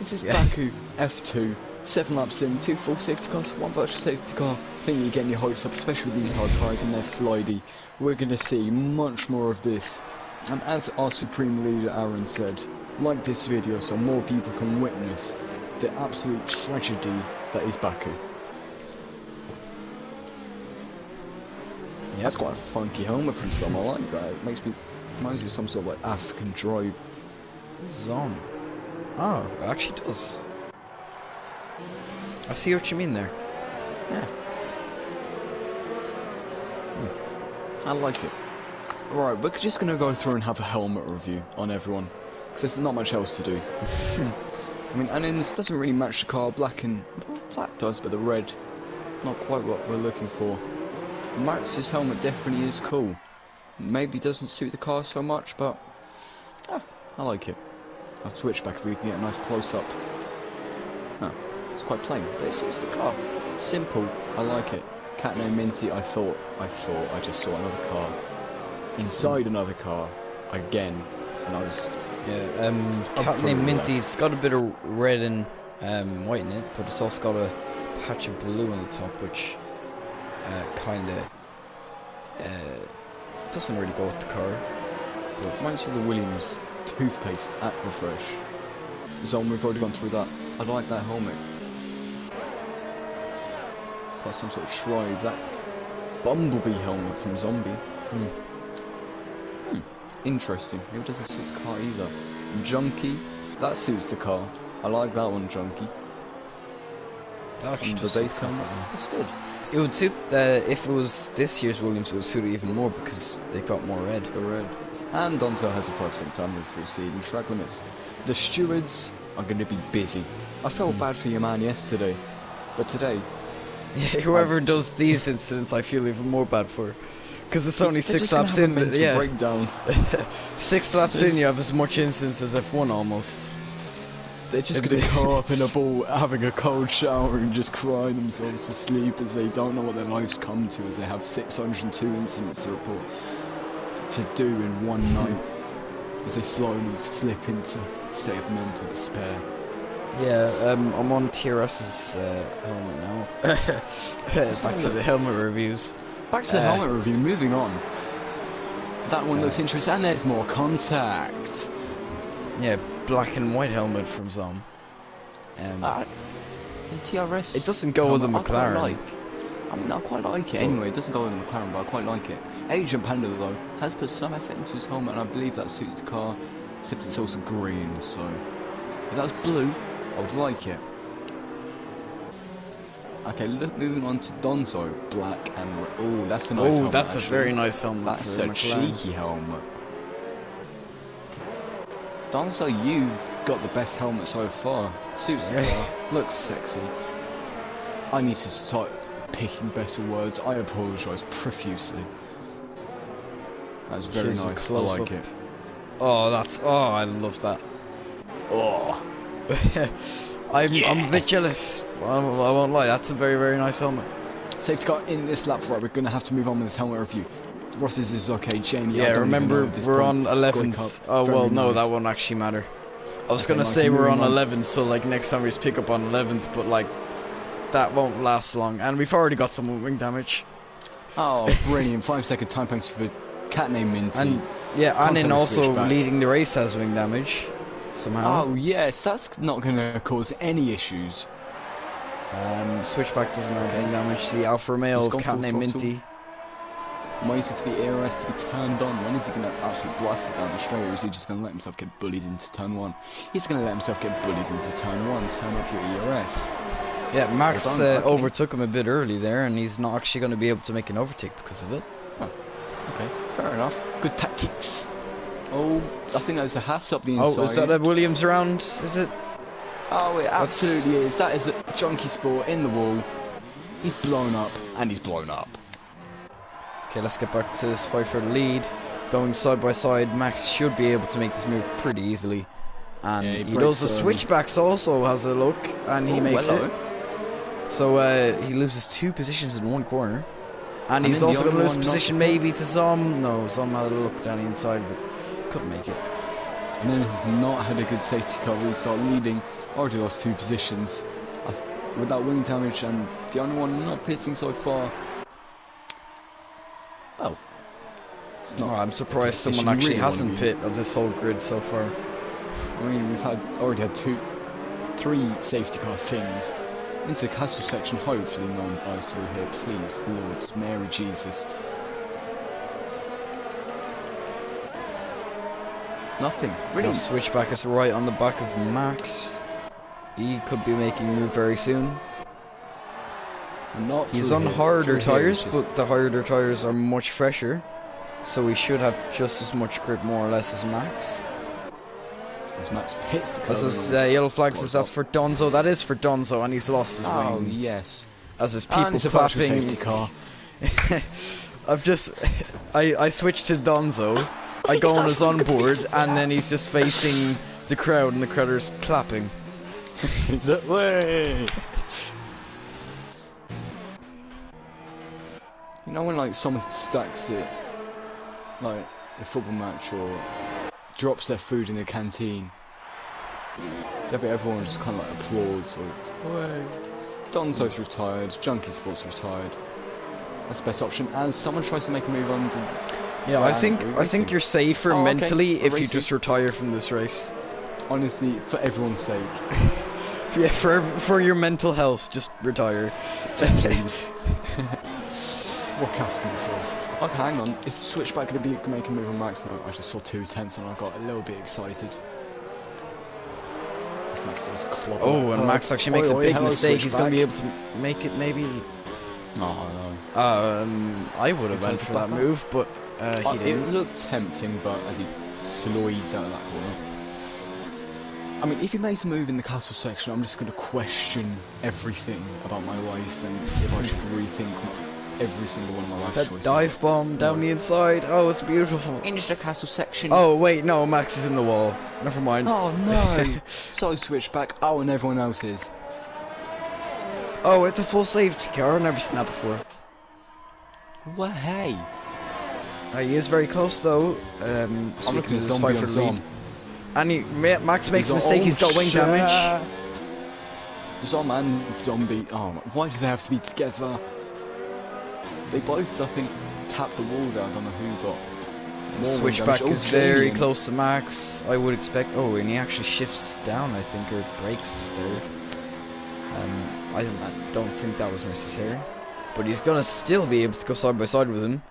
This is Baku F2, 7 laps in, 2 full safety cars, 1 virtual safety car. I think you're getting your hopes up, especially with these hard tyres and their slidey. We're going to see much more of this. And as our Supreme Leader Aaron said, like this video so more people can witness the absolute tragedy that is Baku. Yep. That's quite a funky helmet from Storm, I like that. It reminds me of some sort of like African tribe. Zom. Oh, it actually does. I see what you mean there. Yeah. I like it. Right, we're just going to go through and have a helmet review on everyone, because there's not much else to do. I mean, and then this doesn't really match the car. Black does, but the red, not quite what we're looking for. Max's helmet definitely is cool. Maybe doesn't suit the car so much, but I like it. I'll switch back if we can get a nice close-up. No, it's quite plain, but it suits the car. Simple, I like it. Cat named Minty, I thought I just saw another car. Inside another car, again, and I was Yeah, cat probably named Minty, left. it's got a bit of red and white in it, but it's also got a patch of blue on the top, which kind of doesn't really go with the car. But reminds me of the Williams toothpaste Aquafresh. Zone, we've already gone through that. I like that helmet. Plus some sort of tribe. That Bumblebee helmet from Zombie. Interesting. Maybe it doesn't suit the car either. Junkie. That suits the car. I like that one, Junkie. That actually And does the suit base the car. helmet. That's good. It would suit if it was this year's Williams, it would suit it even more because they've got more red. The red. And Donzo has a 5% time limit for exceeding track limits. The stewards are going to be busy. I felt bad for your man yesterday, but today... Yeah, whoever does these incidents, I feel even more bad for. Because it's only they're 6 just gonna laps have a in. mental Yeah, breakdown. 6 laps in, you have as much incidents as F1 almost. They're just going to go up in a ball, having a cold shower and just crying themselves to sleep as they don't know what their lives come to, as they have 602 incidents to report to do in one night, as they slowly slip into a state of mental despair. Yeah, I'm on TRS's helmet now. Back to the helmet reviews. Back to the helmet review, moving on. That one looks interesting, and there's more contact. Yeah, black and white helmet from Zom. The TRS. It doesn't go with the McLaren. I quite like it. Anyway, it doesn't go with the McLaren, but I quite like it. Asian Panda though has put some effort into his helmet, and I believe that suits the car. Except it's also green, so if that was blue, I would like it. Okay, look, moving on to Donzo, black and oh, that's a nice helmet. Oh, that's actually. a very nice helmet. That's for a McLaren. cheeky helmet. Donzo, you've got the best helmet so far. Suits the car, looks sexy. I need to start picking better words. I apologise profusely. That's very Here's a nice. I like close-up. it. Oh, I love that. Oh, I'm a bit jealous. I won't lie. That's a very, very nice helmet. safety car in this lap. Right, we're going to have to move on with this helmet review. Ross's is okay. Jamie, I Yeah, don't remember even know at this we're point. on 11th. Quick up, Oh very well, no, nice. that won't actually matter. I was Okay, gonna Mikey, say we're on moving on. 11th, so like next time we just pick up on 11th, but like that won't last long, and we've already got some wing damage. Oh, brilliant! 5-second time penalty for cat named Minty. And yeah, Can't Anin tell me also switchback. leading the race has wing damage somehow. Oh yes, that's not going to cause any issues. Switchback doesn't have Okay. wing damage. The Alfa Romeo He's of gone cat full named throttle. Minty. I'm waiting for the ARS to be turned on. When is he going to absolutely blast it down the straight, or is he just going to let himself get bullied into turn 1? He's going to let himself get bullied into turn 1. Turn up your ERS. Yeah, Max If I'm lucky. overtook him a bit early there, and he's not actually going to be able to make an overtake because of it. Okay, fair enough. Good tactics. Oh, I think there's a Haas up the inside. Oh, is that a Williams round? Is it? Oh, it absolutely is. That is a junkie sport in the wall. He's blown up, and he's blown up. Okay, let's get back to this fight for the lead. Going side by side, Max should be able to make this move pretty easily. And Yeah, he he does the breaks, switchbacks also, has a look, and he Oh, makes hello. it. So he loses 2 positions in one corner. And I he's mean, the also going to only lose one not position to- maybe to Zom. No, Zom had a look down the inside, but couldn't make it. And then has not had a good safety car restart, leading. Already lost 2 positions. With that wing damage, and the only one not pitting so far. Well, it's Oh, not. I'm surprised position someone you actually really wanna hasn't be. pit of this whole grid so far. I mean, we've already had 3 safety car things. Into the castle section, hopefully no one buys through here, please, Lord, Mary Jesus. Nothing. Now Brilliant. switchback is right on the back of Max. He could be making a move very soon. And not He's through on here, harder through here, tyres, which is- but the harder tyres are much fresher. So he should have just as much grip more or less as Max. as Max hits the curve. As his and yellow flag says blows that's up. for Donzo. That is for Donzo, and he's lost his Oh wing. yes. As his And people it's a virtual clapping. safety car. I switched to Donzo. I go on his onboard, and then he's just facing the crowd, and the crowd are just clapping. That way. You know when like someone stacks it, like a football match or drops their food in the canteen. Everyone just kind of like applauds. Or, Donzo's retired, Junkie Sports retired. That's the best option. As someone tries to make a move on. Yeah, I think you're safer mentally if you just retire from this race. Honestly, for everyone's sake. Yeah, for your mental health, just retire. Please. Look after yourself. Okay, hang on. Is the switchback going to be making a move on Max? No, I just saw 2 tenths and I got a little bit excited. Max does clobber. Oh, and Max actually makes a big mistake. He's going to be able to make it maybe. Oh no. I would have went for that move, but he didn't. It looked tempting, but as he sloys out of that corner. I mean, if he makes a move in the castle section, I'm just going to question everything about my life and if I should rethink every single one of my life choices. That dive bomb down the inside. Oh, it's beautiful. Into the castle section. Oh, wait, no, Max is in the wall. Never mind. Oh, no. So switchback. Oh, and everyone else is. Oh, it's a full safety car. I've never seen that before. Well, hey. He is very close, though. I'm looking at Zombie on Zom. And Max makes a mistake. He's got wing damage. Zom and Zombie. Oh, why do they have to be together? They both, I think, tapped the wall there. I don't know who got. Switchback is very close to Max. I would expect. Oh, and he actually shifts down, I think, or brakes there. I don't think that was necessary, but he's gonna still be able to go side by side with him.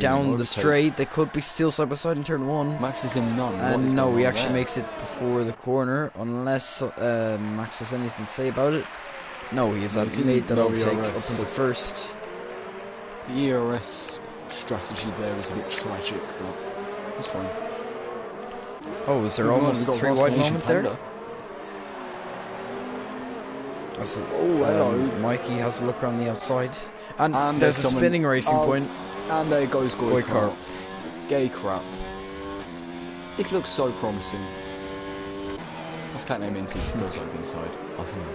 Down the straight, they could be still side by side in turn 1. Max is in none. And no, he actually makes it before the corner, unless Max has anything to say about it. No, he has made that overtake up into first. The ERS strategy there was a bit tragic, but it's fine. Oh, is there almost a 3 wide moment there? That's it. Oh, hello. Mikey has a look around the outside. And there's a spinning racing point. And there goes Goykarp. Gay crap. It looks so promising. Let's cat name into it goes over the inside. I think.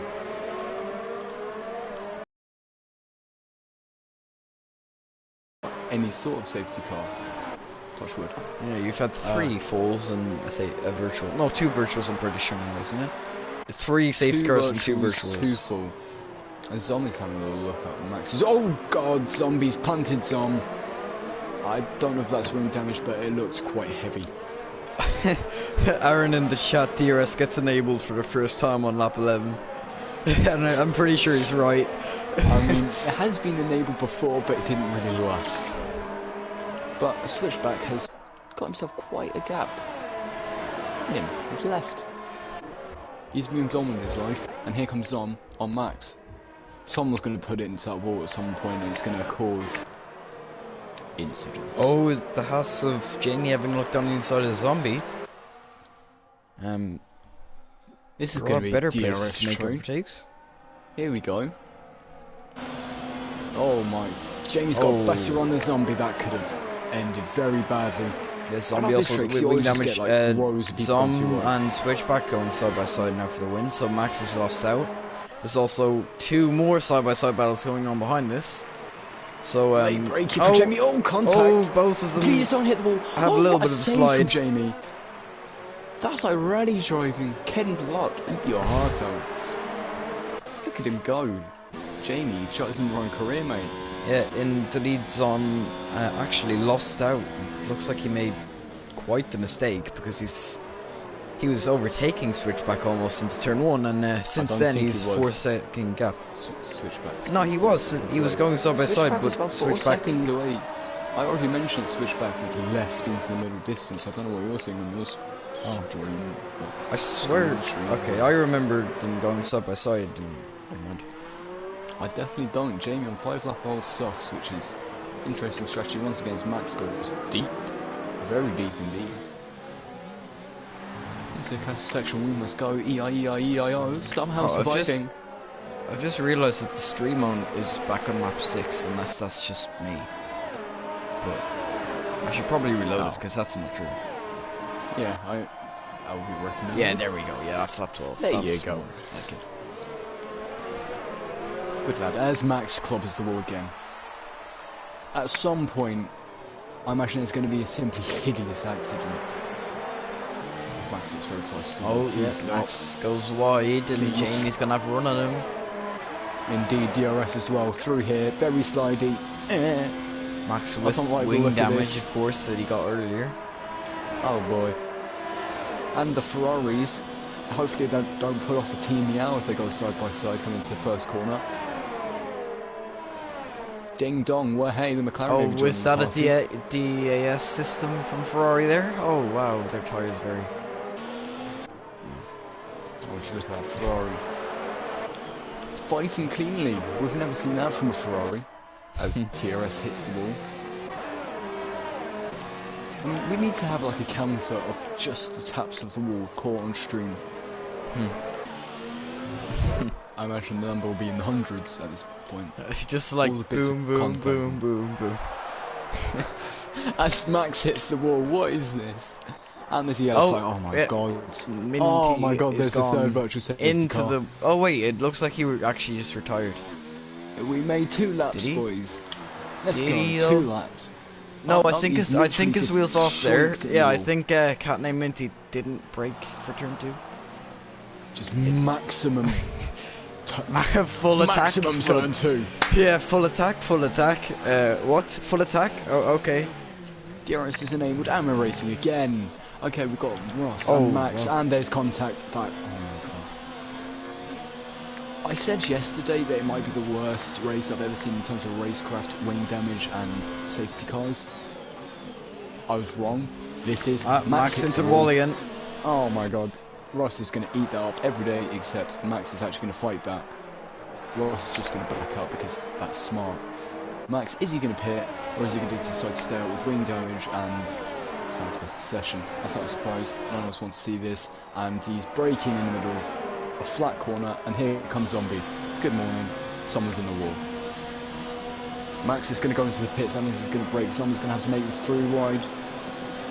Any sort of safety car. Touch wood. Yeah, you've had 3 falls and I say a virtual. No, 2 virtuals I'm pretty sure now, isn't it? It's 3 safety cars and 2 virtuals. 2 full. A Zombie's having a little look at Max's. Oh god, Zombie's punted Zom. I don't know if that's wing damage, but it looks quite heavy. Aaron in the chat, DRS gets enabled for the first time on lap 11. And I'm pretty sure he's right. I mean, it has been enabled before, but it didn't really last. But a switchback has got himself quite a gap. Look at him, he's left. He's moved on with his life, and here comes Zom on Max. Someone's going to put it into that wall at some point, and it's going to cause incidents. Oh, is the house of Jamie having a look down the inside of the Zombie? This is going to be better DRS places to make overtakes. Here we go. Oh my! Jamie's got better on the Zombie. That could have ended very badly. The Zombie also with wing damage. Zom and Switchback going side by side now for the win, so Max has lost out. There's also 2 more side-by-side battles going on behind this. So, break it for Jamie. Oh, contact! Oh, both of them. Please don't hit the wall. Have a little bit of a slide. From Jamie. That's like rally driving. Ken Block, eat your heart out. Look at him go. Jamie, you've shot his own career, mate. Yeah, in the lead, Zon actually lost out. Looks like he made quite the mistake because he was overtaking Switchback almost into turn 1, and since then he's 4-second gap. Switchback. No, he was. He was going side by side, but Switchback. Away. I already mentioned Switchback is left into the middle distance. I don't know what you're saying on yours. Stream. I swear. Okay, I remember them going side by side. I definitely don't. Jamie on 5 lap old softs, which is interesting strategy once again. Max goes deep, very deep indeed. Into the castle section, we must go. E-I-E-I-E-I-O. Somehow surviving. I've just realised that the stream on is back on lap 6, unless that's just me. But I should probably reload it because that's not true. Yeah, I would recommend. Yeah, there we go. Yeah, that's lap 12. There you go. Like it. Good lad. As Max clobbers the wall again. At some point, I imagine it's going to be a simply hideous accident. Max gets very close to the Oh, wall. yeah, Max goes wide, and Please. Jamie's gonna have a run on him. Indeed, DRS as well, through here, very slidey. Max I with don't like the wing look of damage, this. of course, that he got earlier. Oh boy. And the Ferraris, hopefully they don't put off the team meow as they go side by side coming into the first corner. Ding dong, well hey, the McLaren Oh, may be joining was the that party. a DAS system from Ferrari there? Oh wow, their tyres very... What should look at Ferrari. Fighting cleanly, we've never seen that from a Ferrari. As TRS hits the wall. I mean, we need to have like a counter of just the taps of the wall caught on stream. I imagine the number will be in the hundreds at this point. Just like All the bits boom, of boom, contact. boom, boom, boom. As Max hits the wall, what is this? And there's the yellow flag, oh my yeah. god. Minty Oh my god, there's is the third gone virtual safety into car. the... Oh wait, it looks like he actually just retired. We made 2 laps, Did he? boys. Let's Did go, he, 2 though? laps. No, Oh, I think he's his literally his just wheels off there. shonked in the Yeah, I wall. think cat named Minty didn't brake for turn 2. Just maximum. Full attack. Maximum turn 2. Yeah, full attack, full attack. What? Full attack? Oh, okay. DRS is enabled and we're racing again. Okay, we've got Ross Oh, and Max wow. and there's contact. That, oh my god. I said yesterday that it might be the worst race I've ever seen in terms of racecraft, wing damage and safety cars. I was wrong. This is Max hits into the the wall again. Oh my god. Ross is going to eat that up every day, except Max is actually going to fight that. Ross is just going to back up because that's smart. Max, is he going to pit, or is he going to decide to stay out with wing damage and sound session? That's not a surprise, none of us want to see this, and he's braking in the middle of a flat corner, and here comes Zombie. Good morning, someone's in the wall. Max is going to go into the pits, that means he's going to brake, Zombie's going to have to make it through wide.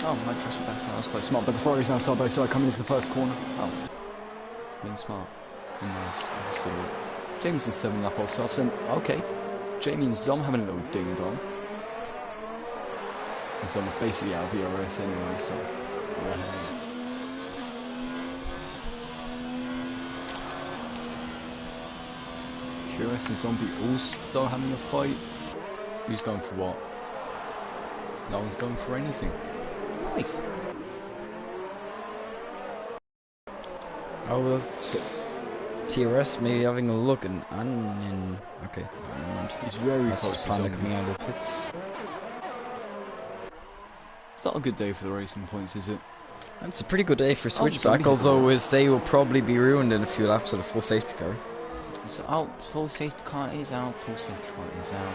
Oh, Max actually backs out, that's quite smart, but the Ferrari's now side by side coming into the first corner. Oh, being smart. Nice. Jamie's in 7 lap old softs, and okay, Jamie and Zom having a little ding dong. And Zom's basically out of ERS anyway, so yeah. QS and Zombie all still having a fight. Who's going for what? No one's going for anything. Nice. Oh, that's TRS maybe having a look and okay, never mind. He's very That's close to Panda Zombie. coming out of the pits. It's not a good day for the racing points, is it? It's a pretty good day for Zombie Switchback, hit the although wall. his day will probably be ruined in a few laps of the full safety car. So out, full safety car is out, full safety car is out.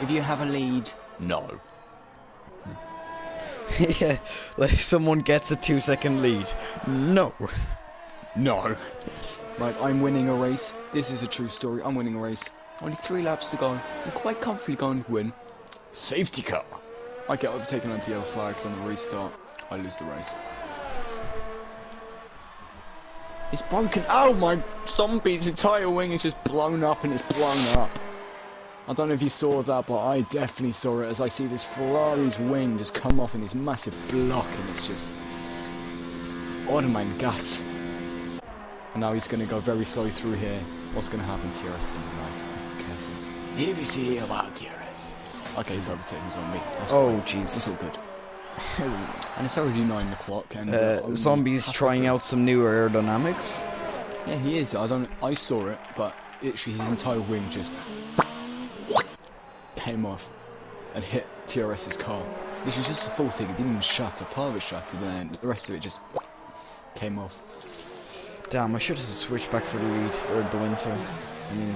If you have a lead, no. Yeah, like someone gets a 2-second lead. No. No. Like, I'm winning a race. This is a true story. I'm winning a race. Only 3 laps to go. I'm quite comfortably going to win. Safety car. I get overtaken onto yellow flags on the restart. I lose the race. It's broken. Oh my Zombie's entire wing is just blown up and it's blown up. I don't know if you saw that, but I definitely saw it as I see this Ferrari's wing just come off in this massive block and it's just... Oh my god. And now he's going to go very slowly through here. What's going to happen? TRS is going to be nice. Just careful. Here we see about TRS. Okay, he's overtaking Zombie. That's Oh, fine. jeez. It's all good. And it's already 9 o'clock and... Zombie's halfway trying through. out some new aerodynamics. Yeah, he is. I saw it, but literally his entire wing just came off and hit TRS's car. This was just a full thing. It didn't even shatter. Part of it shattered, and then the rest of it just came off. Damn, I should have switched back for the lead or the win. Sorry. I mean,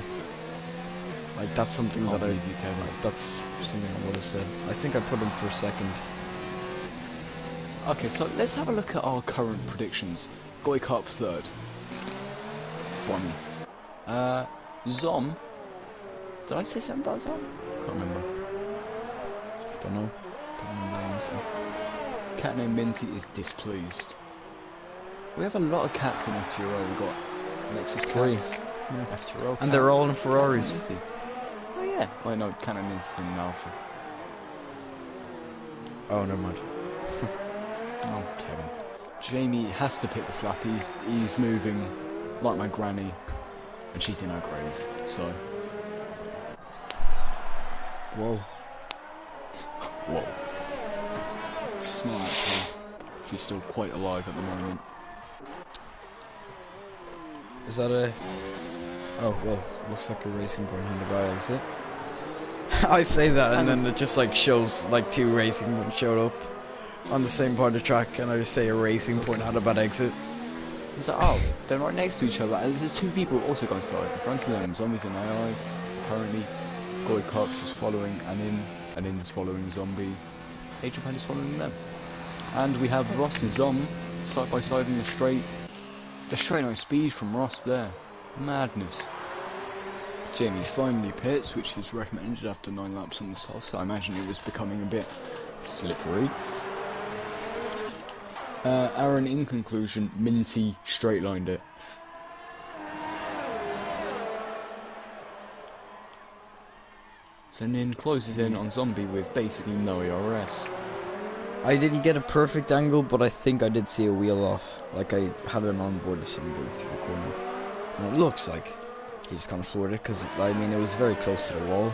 like that's something Can't that I. believe you, Kevin. Like, that's something I would have said. I think I put him for second. Okay, so let's have a look at our current predictions. Goikart third. Funny. Zom. Did I say something about Zom? Can't remember. Don't know. Don't remember honestly. Cat named Minty is displeased. We have a lot of cats in FTRL. We've got Nexus cats, Yeah. FTRL cat, And they're all in Cat Ferraris. named Minty. Oh yeah. Wait, no, Cat named Minty's in an Alpha. Oh, never mind. Oh, Kevin. Jamie has to pick this lap. He's moving like my granny, and she's in her grave. So, Whoa. whoa. She's not actually. She's still quite alive at the moment. Is that a... Oh, well, looks like a racing point on the right exit. I say that and then it just like shows like two racing points showed up on the same part of the track, and I just say a racing point had a bad exit. It's like, oh, they're right next to each other, and there's two people also going slow. In front of them, Zombies and AI. Apparently, Goy Cox was following and is following Zombie. Agent Pan is following them. And we have Ross and Zom side by side in the straight. The straight on speed from Ross there. Madness. Jamie finally pits, which is recommended after 9 laps on the soft, so I imagine it was becoming a bit slippery. Aaron, in conclusion, Minty straight-lined it. Zenin closes in on Zombie with basically no ERS. I didn't get a perfect angle, but I think I did see a wheel off. Like I had an onboard of some going through the corner. And it looks like he just kind of floored it, because I mean it was very close to the wall.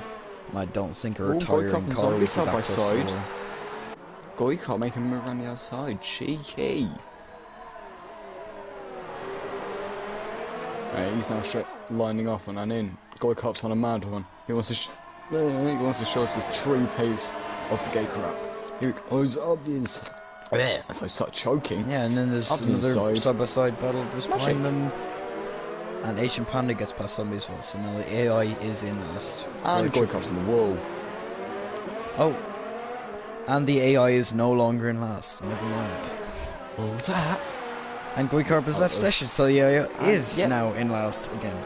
And I don't think a retiring car would be that close to the wall. Goy can't make him move around the outside. Cheeky. Right, he's now lining up on and in. Goy Cop's on a mad one. He wants to show us the true pace of the gate crap. Here goes obvious. As I start choking. Yeah, and then there's another side-by-side battle just behind them. And Asian Panda gets past Zombie as well, so now the AI is in last. And Goy Cop's in the wall. Oh. And the AI is no longer in last. Never mind. What was that? And Goykarp has left session, so the AI is now in last again.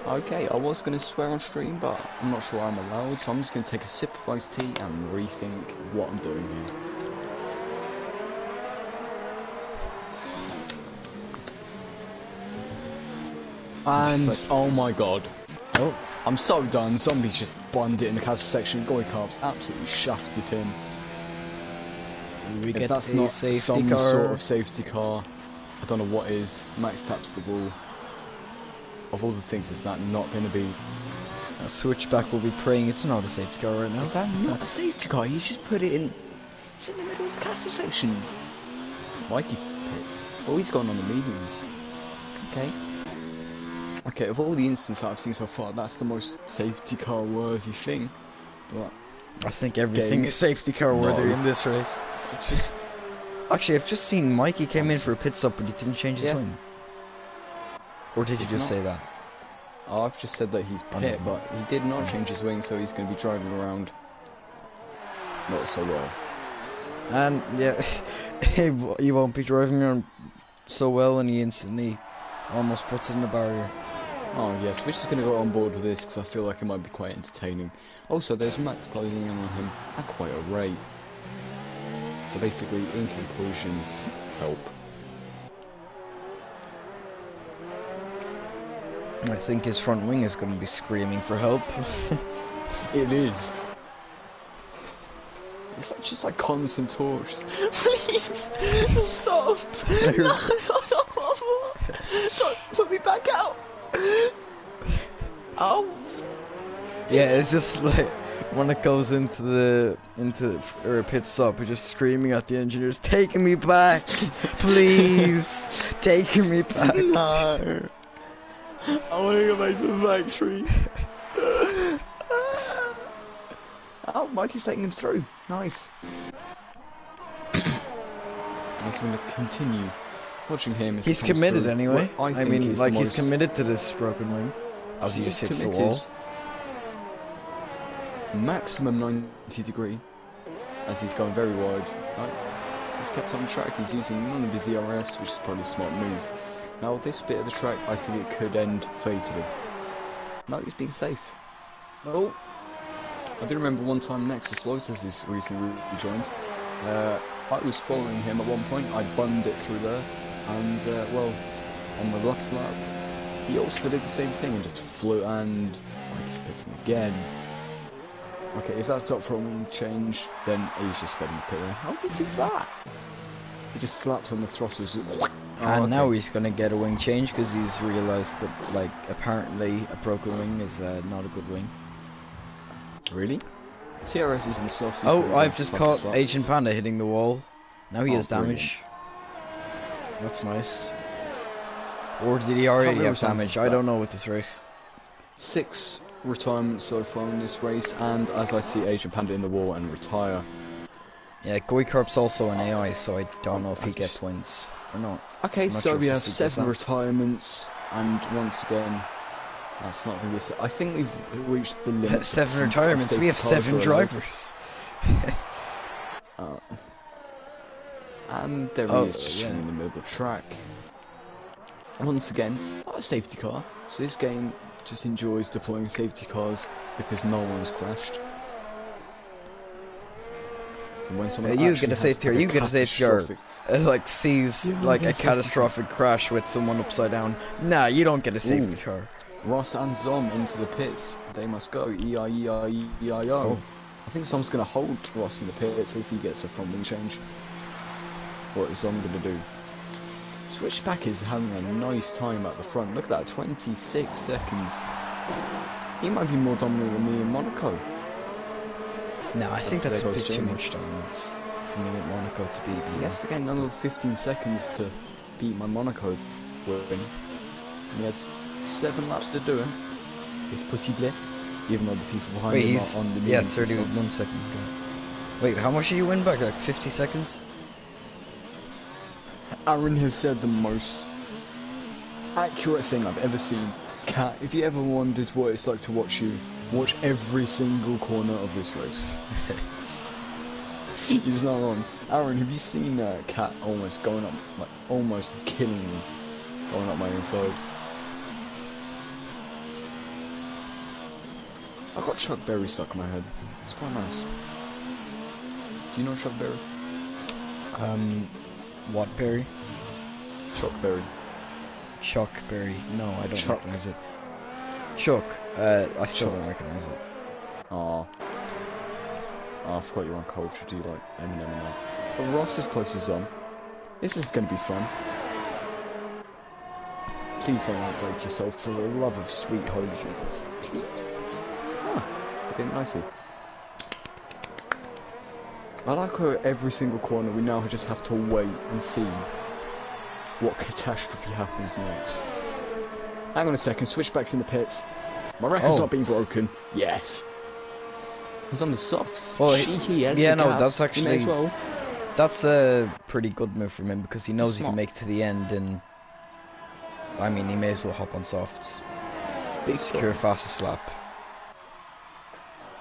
Okay, I was going to swear on stream, but I'm not sure I'm allowed, so I'm just going to take a sip of iced tea and rethink what I'm doing here. And, like, oh my god. Oh. I'm so done. Zombies just bummed it in the casual section. Goykarp's absolutely shafted it in. We get if that's a not safety some car. sort of safety car, I don't know what is. Max taps the wall. Of all the things, is that not going to be? A switchback will be praying it's not a safety car right now. Is that not a safety car? He's just put it in. It's in the middle of the castle section. Mikey pits. Oh, he's gone on the mediums. Okay. Okay, of all the instances I've seen so far, that's the most safety car worthy thing. But I think everything is safety car worthy in this race. It's just... Actually, I've just seen Mikey came in for a pit stop, but he didn't change his wing. Or did you just say that? Oh, I've just said that he's pit, but he did not change his wing, so he's going to be driving around not so well. And yeah, he won't be driving around so well, and he instantly almost puts it in the barrier. Oh yes, we're just going to go on board with this because I feel like it might be quite entertaining. Also, there's Max closing in on him at quite a rate. So basically, in conclusion, help. I think his front wing is going to be screaming for help. It is. It's like, just like constant torches. Please, stop. No, don't put me back out. Oh. Yeah, it's just like when it goes into a pit stop, you're just screaming at the engineers, taking me back, please, taking me back. No. I want to go back to the factory. Oh, Mikey's taking him through. Nice. I'm just going to continue watching him. As he's committed anyway. I mean, like, he's most... committed to this broken wing as he just hits the wall. Maximum 90 degree as he's going very wide. Right? He's kept on track. He's using none of his ERS, which is probably a smart move. Now this bit of the track, I think it could end fatally. No, he's being safe. Oh, I do remember one time Nexus Lotus is recently rejoined. I was following him at one point. I bummed it through there, and well, on the last lap, he also did the same thing and just flew and he's pitting again. Okay, if that's top front wing change, then he's just getting the pit lane. How does he do that? He just slaps on the throttles. Oh, And okay. now he's gonna get a wing change because he's realised that, like, apparently a broken wing is not a good wing. Really? TRS is on the softs. Oh, I've just caught Agent Panda hitting the wall. Now he has brilliant. damage. That's nice. Or did he already have damage? I don't know with this race. 6 retirements so far in this race, and as I see Agent Panda in the wall and retire. Yeah, Goikorp's also an AI, so I don't know if he gets wins or not. Okay, so sure we if have this does 7 that. retirements, and once again, that's not going to be I think we've reached the limit. 7 retirements, we have 7 drivers. And there he is, just in the middle of the track. Once again, not a safety car, so this game just enjoys deploying safety cars because no one's crashed. And when someone you get a safety car, you get a safety car, like sees like a catastrophic crash with someone upside down. Nah, you don't get a safety car. Ross and Zom into the pits. They must go. E-I-E-I-E-I-O. Oh. I think Zom's going to hold Ross in the pits as he gets a front wing change. What is Zom going to do? Switchback is having a nice time at the front. Look at that, 26 seconds. He might be more dominant than me in Monaco. No, I think that's a There bit goes too Jamie. much dominance for me at Monaco to be beaten. He has to gain another 15 seconds to beat my Monaco win. He has 7 laps to do it. It's possible. Even though the people behind Wait, him he's are on the 31 seconds ago. Wait, how much did you win back? Like 50 seconds? Aaron has said the most accurate thing I've ever seen. Kat, if you ever wondered what it's like to watch you, watch every single corner of this race. He's not wrong. Aaron, have you seen Kat almost going up, like almost killing me, going up my inside? I got Chuck Berry stuck in my head. It's quite nice. Do you know Chuck Berry? What berry? Chuck Berry. Chuck berry. No, I don't Chuck. recognize it. Chuck. I still Chuck. don't recognize it. Oh, I forgot you're on culture. Do you like Eminem and that? But Ross is close as Zom. This is going to be fun. Please don't outbreak yourself for the love of sweet holy Jesus. Please. Ah, I did it nicely. I like how every single corner we now just have to wait and see what catastrophe happens next. Hang on a second, switchback's in the pits. My record's not being broken. Yes. He's on the softs. Well, yeah, no, that's actually well. that's a pretty good move from him because he knows It's he not. can make it to the end, and I mean he may as well hop on softs. Big Secure fastest lap.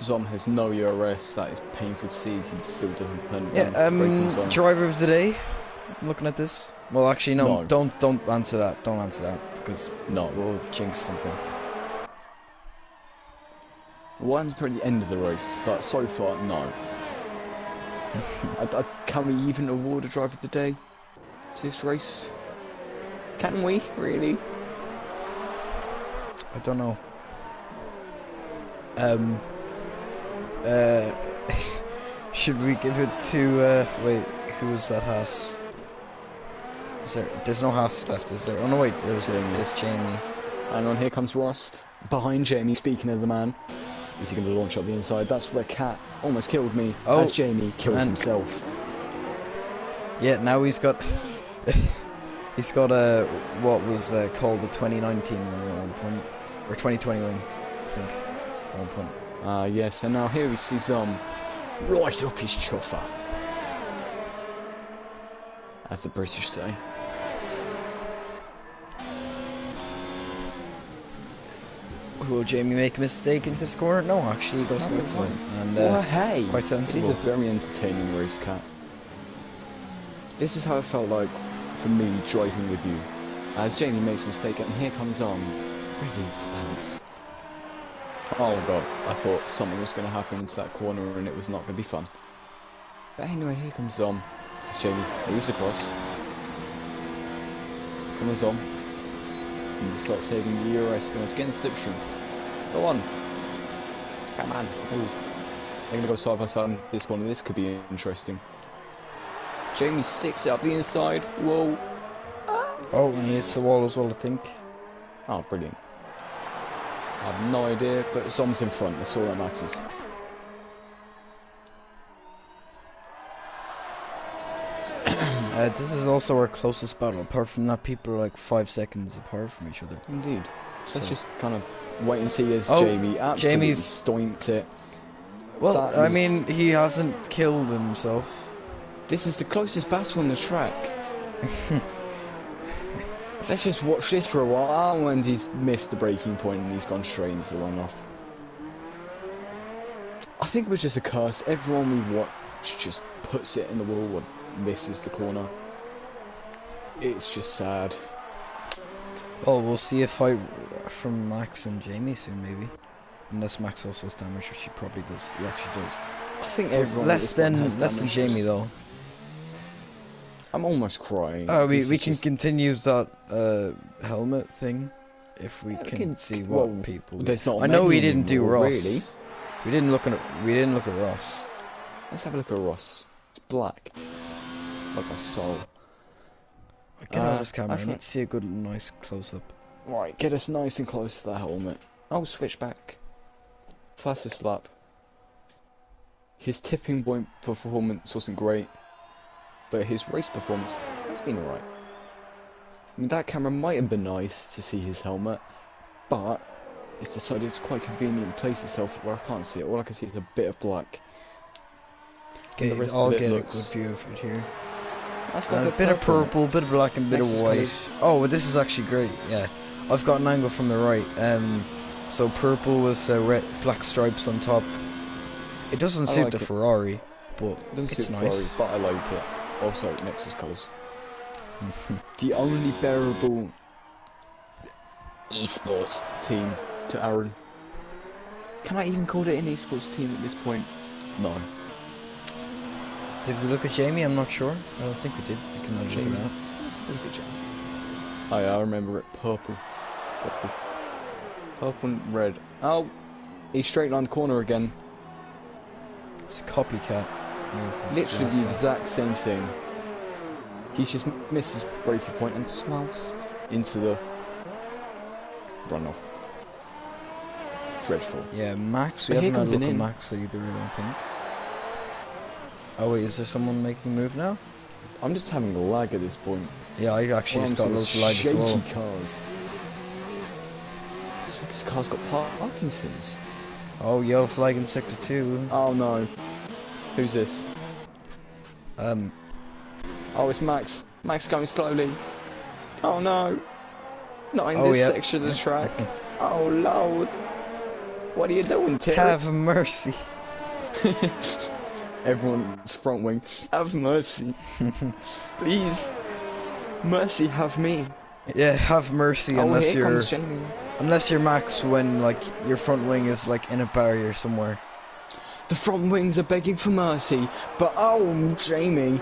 Zom has no ERS. That is painful to see as he still doesn't turn it Yeah, down. Braking zone. driver of the day. I'm looking at this. Well, actually, no. No. Don't answer that. Don't answer that because No. we'll jinx something. We'll answer at the end of the race, but so far, no. Can we even award a driver of the day to this race? Can we? Really? I don't know. Should we give it to wait, who was that Haas? There's no Haas left, is there? Oh no wait, there's Jamie. Hang on, here comes Ross. Behind Jamie, speaking of the man. Is he going to launch up the inside? That's where Cat almost killed me, as Jamie kills himself. Yeah, now he's got he's got what was called the 2019 at one point, or 2021, I think, at one point. Yes, and now here we see Zom right up his chuffer, as the British say. Will Jamie make a mistake into this corner? No, actually, he goes quite slow and well, hey, quite sensible. It is a very entertaining race, Cat. This is how it felt like for me driving with you, as Jamie makes a mistake, and here comes on relieved balance. Oh god, I thought something was going to happen into that corner and it was not going to be fun. But anyway, here comes Zom, as Jamie moves across. Come on, Zom. And just start saving the ERS, going to skin slipstream. Go on. Come on. Move. They're going to go side by side in this corner. This could be interesting. Jamie sticks it up the inside. Whoa. Oh, and he hits the wall as well, I think. Oh, brilliant. I have no idea, but someone's in front. That's all that matters. This is also our closest battle. Apart from that, people are like 5 seconds apart from each other. Indeed. So. Let's just kind of wait and see as Oh, Jamie absolutely Jamie's stoinked it. Well, I mean, he hasn't killed himself. This is the closest battle on the track. Let's just watch this for a while. Oh, and he's missed the breaking point and he's gone straight into the runoff. I think it was just a curse. Everyone we watch just puts it in the wall or misses the corner. It's just sad. Oh, we'll see a fight from Max and Jamie soon, maybe. Unless Max also has damage, which he probably does. He actually does. I think everyone less than damage. Jamie though. I'm almost crying. Oh, we can continue that helmet thing if we can see what people. There's not. I know we didn't do anymore, Ross. Really. We didn't look at Ross. Let's have a look at Ross. It's black, like my soul. Get out of this camera. I need to see a good, nice close-up. Right, get us nice and close to that helmet. I'll switch back. Fastest lap. His tipping point performance wasn't great, but his race performance has been alright. I mean, that camera might have been nice to see his helmet, but it's decided it's quite convenient to place itself where I can't see it. All I can see is a bit of black. I'll get a good view of it here. A bit of purple, bit of black, and a bit of white. Oh, this is actually great. Yeah, I've got an angle from the right. So purple with red, black stripes on top. It doesn't suit the Ferrari, but it's nice. But I like it. Also, Nexus colours. The only bearable esports team to Aaron. Can I even call it an esports team at this point? No. Did we look at Jamie? I'm not sure. I don't think we did. We can look at that. Let's have a look at Jamie. Oh yeah, I remember it. Purple. Purple and red. Oh! He's straight line the corner again. It's a copycat. Literally the exact same thing. He's just missed his breaking point and smiles into the runoff. Dreadful. Yeah, Max. We haven't had a look at Max either, I don't think. Oh wait, is there someone making a move now? I'm just having a lag at this point. Yeah, I actually just got loads of lag as well. Cars. It's like this car's got Parkinson's. Oh, yellow flag in sector 2. Oh no. Who's this? Oh, it's Max. Max going slowly. Oh no. Not in this section of the track. Oh Lord. What are you doing, Terry? Have mercy. Everyone's front wing. Have mercy. Please. Mercy, have me. Yeah, have mercy unless here you're comes Jamie. Unless you're Max when like your front wing is like in a barrier somewhere. The front wings are begging for mercy, but oh Jamie.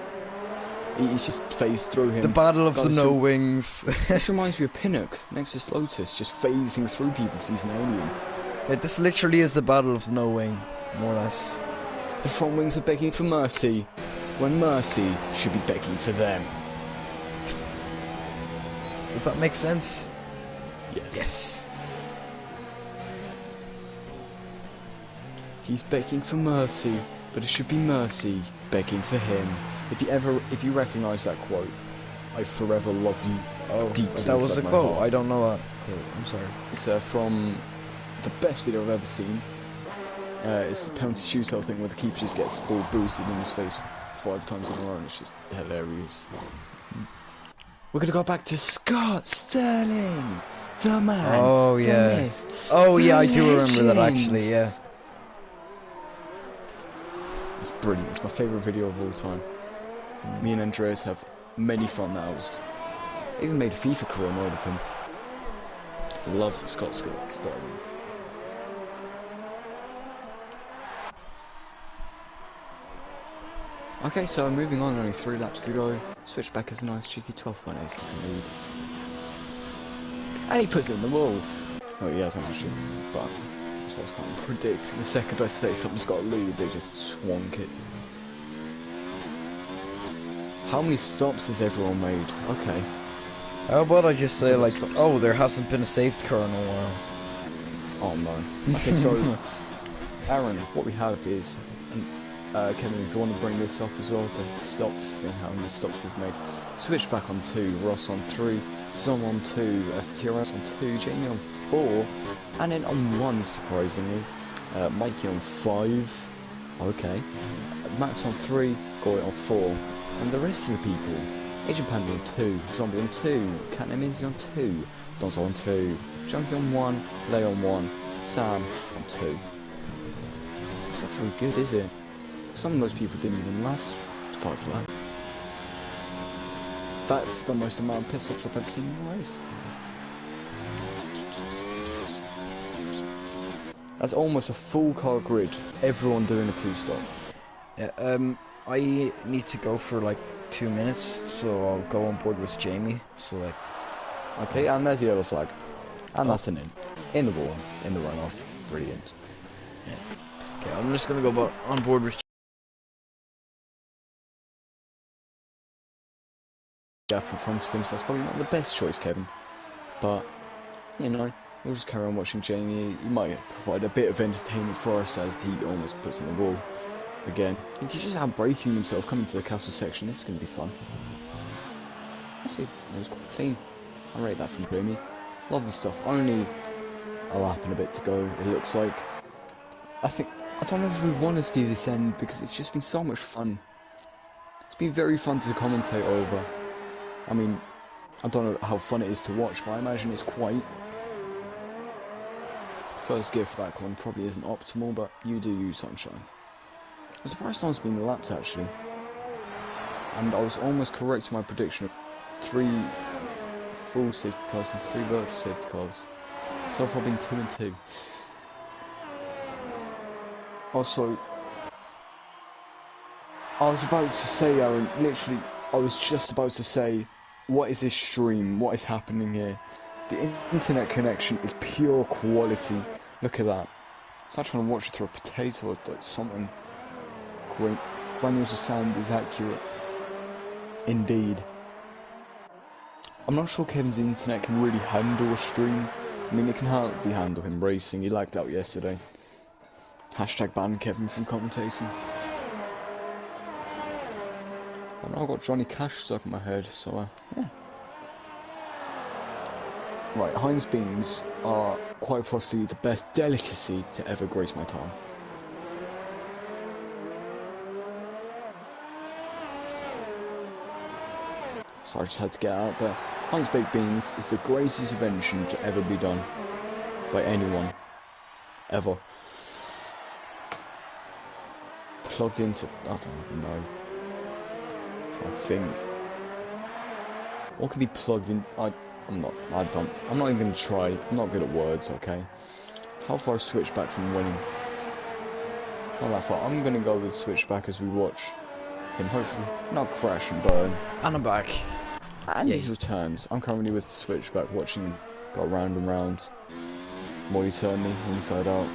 He's just phased through him. The battle of the no wings. This reminds me of Pinnock, Nexus Lotus, just phasing through people because he's an alien. Yeah, this literally is the battle of the no wing, more or less. The front wings are begging for mercy, when mercy should be begging for them. Does that make sense? Yes. Yes. He's begging for mercy, but it should be mercy begging for him. If you recognise that quote, I forever love you. Oh, deeply. that was a quote. Heart. I don't know that quote. I'm sorry. It's from the best video I've ever seen. It's a penalty shootout thing where the keeper just gets ball boosted in his face 5 times in a row, and it's just hilarious. We're gonna go back to Scott Sterling, the man. Oh yeah. The myth, oh yeah, I legend. do remember that actually. Yeah. It's brilliant. It's my favourite video of all time. Me and Andreas have many fun hours. Even made a FIFA career mode of him. Love Scott Sterling. Okay, so moving on, only 3 laps to go. Switch back as a nice cheeky 12.8 second lead. And he puts it in the wall. Oh, he hasn't actually, but that's what I was kind of predicting. The second I say something's got a lead, they just swank it. How many stops has everyone made? Okay. How about I just say, like, Stops. oh, there hasn't been a safety car in a while. Oh no. Okay, so Aaron, what we have is, Kevin, if you want to bring this up as well, the stops thing, how many stops we've made. Switchback on 2, Ross on 3, Zom on 2, TRS on 2, Jamie on 4, and then on 1, surprisingly, Mikey on 5, okay, Max on 3, Goy on 4, and the rest of the people, Agent Panda on 2, Zombie on 2, Catnam Minzy on 2, Donzo on 2, Junkie on 1, Lay on 1, Sam on 2. That's not very good, is it? Some of those people didn't even last 5 laps. That's the most amount of piss-ups I've ever seen in a race. That's almost a full car grid, everyone doing a 2-stop. Yeah, I need to go for like 2 minutes, so I'll go on board with Jamie, so like... Okay, and there's the yellow flag. And Oh. that's an in. In the wall, in the runoff. Brilliant. Yeah. Okay, I'm just gonna go on board with Gap in front of him, so that's probably not the best choice, Kevin. But, you know, we'll just carry on watching Jamie. He might provide a bit of entertainment for us as he almost puts in the wall again. If he's just outbraking himself coming to the castle section, this is going to be fun. Actually, it was quite clean. I rate that from Jamie. Lovely stuff. Only a lap and a bit to go, it looks like. I don't know if we want to see this end because it's just been so much fun. It's been very fun to commentate over. I mean, I don't know how fun it is to watch, but I imagine it's quite. First gear for that con probably isn't optimal, but you do use sunshine. I'm surprised no one's been lapped actually. And I was almost correct in my prediction of 3 full safety cars and 3 virtual safety cars. So far been 2 and 2. Also, I was about to say, Aaron, literally, I was just about to say, what is this stream? What is happening here? The internet connection is pure quality. Look at that. It's like trying to watch it through a potato or like something. Great. Granules of sand is accurate. Indeed. I'm not sure Kevin's internet can really handle a stream. I mean, it can hardly handle him racing. He lagged out yesterday. Hashtag ban Kevin from commentating. And I've got Johnny Cash stuck in my head, so yeah. Right, Heinz beans are quite possibly the best delicacy to ever grace my tongue. So I just had to get out there. Heinz baked beans is the greatest invention to ever be done by anyone, ever. Plugged into, I don't even know. I think. What can be plugged in? I'm not even gonna try. I'm not good at words, okay? How far is Switchback from winning? Not that far. I'm gonna go with Switchback as we watch him hopefully not crash and burn. And I'm back. And his returns. I'm currently with Switchback watching him go round and round. More eternally, inside out.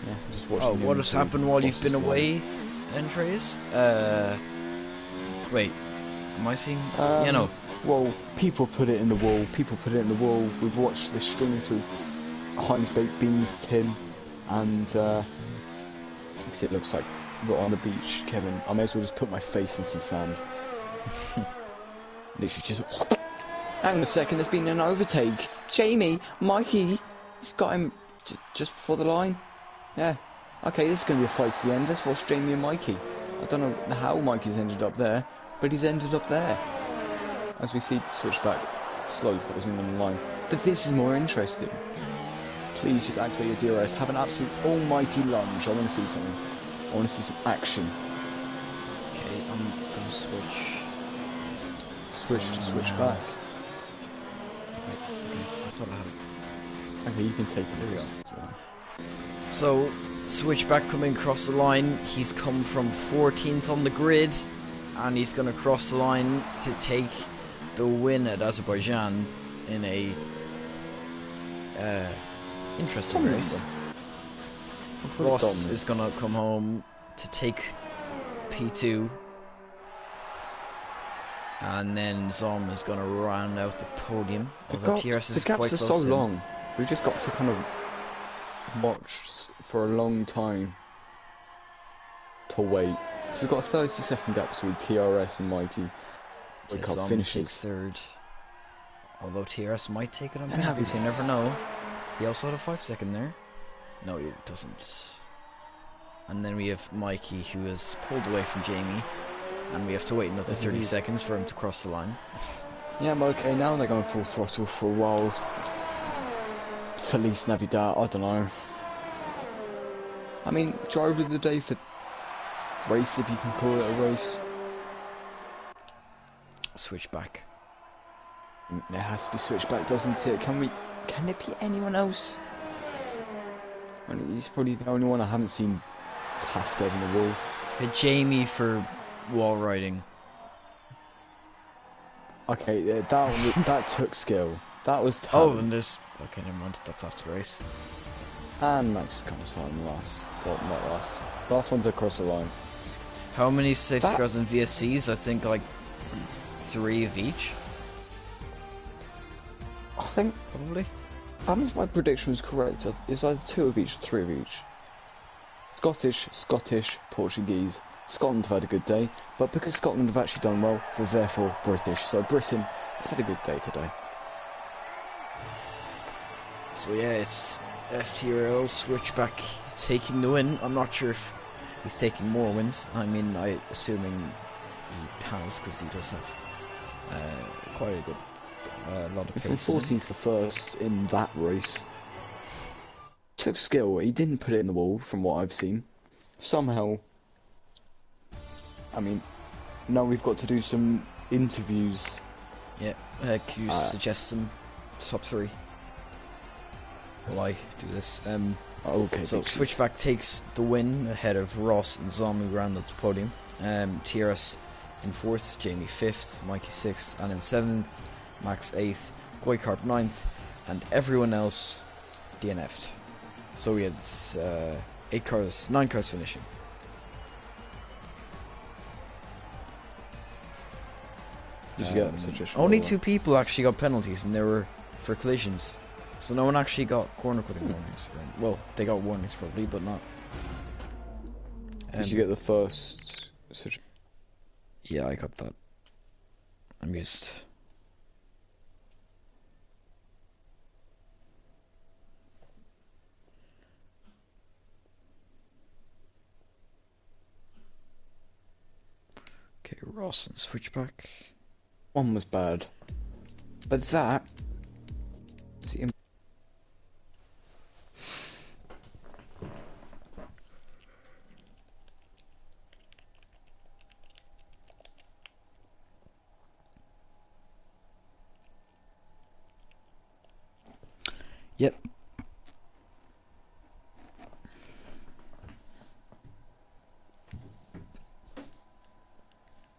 Yeah, just watching him. Oh, what has happened while you've been away, Trace? Wait, am I seeing? Yeah, no. Well, people put it in the wall. We've watched this stream through Heinz Baked Beans, Tim, and because it looks like we're on the beach, Kevin. I may as well just put my face in some sand. Literally just. Hang on a second. There's been an overtake. Jamie, Mikey, he's got him just before the line. Yeah. Okay, this is going to be a fight to the end. Let's watch Jamie and Mikey. I don't know how Mikey's ended up there, but he's ended up there. As we see Switchback slowly closing on the line. But this is more interesting. Please just activate your DRS. Have an absolute almighty lunge. I want to see something. I want to see some action. Okay, I'm going to switch. Switch to Switchback. Okay, I thought I had it. Okay, you can take it. There we go. So, Switchback coming across the line. He's come from 14th on the grid, and he's going to cross the line to take the win at Azerbaijan in a interesting race. Ross is going to come home to take P2. And then Zom is going to round out the podium. Although TRS is The gaps quite are close so in. long. We've just got to kind of watch for a long time to wait. So we've got a 30-second gap between TRS and Mikey. Yeah, Zom takes third. Although TRS might take it on penalties, you never know. He also had a 5-second there. No, he doesn't. And then we have Mikey, who is pulled away from Jamie. And we have to wait another 30 seconds for him to cross the line. Yeah, I'm okay now. They're going full throttle for a while. Feliz Navidad, I don't know. I mean, driver of the day for race, if you can call it a race. Switchback. There has to be switchback, doesn't it? Can it be anyone else? I mean, he's probably the only one I haven't seen half dead in the wall. Hit Jamie for wall riding. Okay, yeah, that took skill. That was talent. Oh, and there's... Okay, never mind. That's after the race. And Max comes home last. Well, not last. Last one to cross the line. How many safety cars and VSCs? I think like 3 of each. I think probably. That means my prediction was correct. It was either 2 of each, 3 of each. Scottish, Portuguese. Scotland have had a good day, but because Scotland have actually done well, they're therefore British. So Britain have had a good day today. So yeah, it's FTRL Switchback taking the win. I'm not sure if he's taking more wins. I mean, assuming he has, because he does have quite a good lot of pace. From 14th to 1st in that race. Took skill. He didn't put it in the wall, from what I've seen. Somehow. I mean, now we've got to do some interviews. Yeah, can you suggest some top 3? While I do this. Okay. So Switchback takes the win ahead of Ross and Zom, who round up the podium. TRS in 4th, Jamie 5th, Mikey 6th, and in 7th, Max 8th, Goikarp 9th, and everyone else DNF'd. So we had 9 cars finishing. Did you get a suggestion? Only 2 people actually got penalties, and they were for collisions. So no one actually got corner quitting warnings. Well, they got warnings probably, but not. Did you get the first suggestion? Yeah, I got that. I'm used. Okay, Ross and Switchback. One was bad, but that. Yep.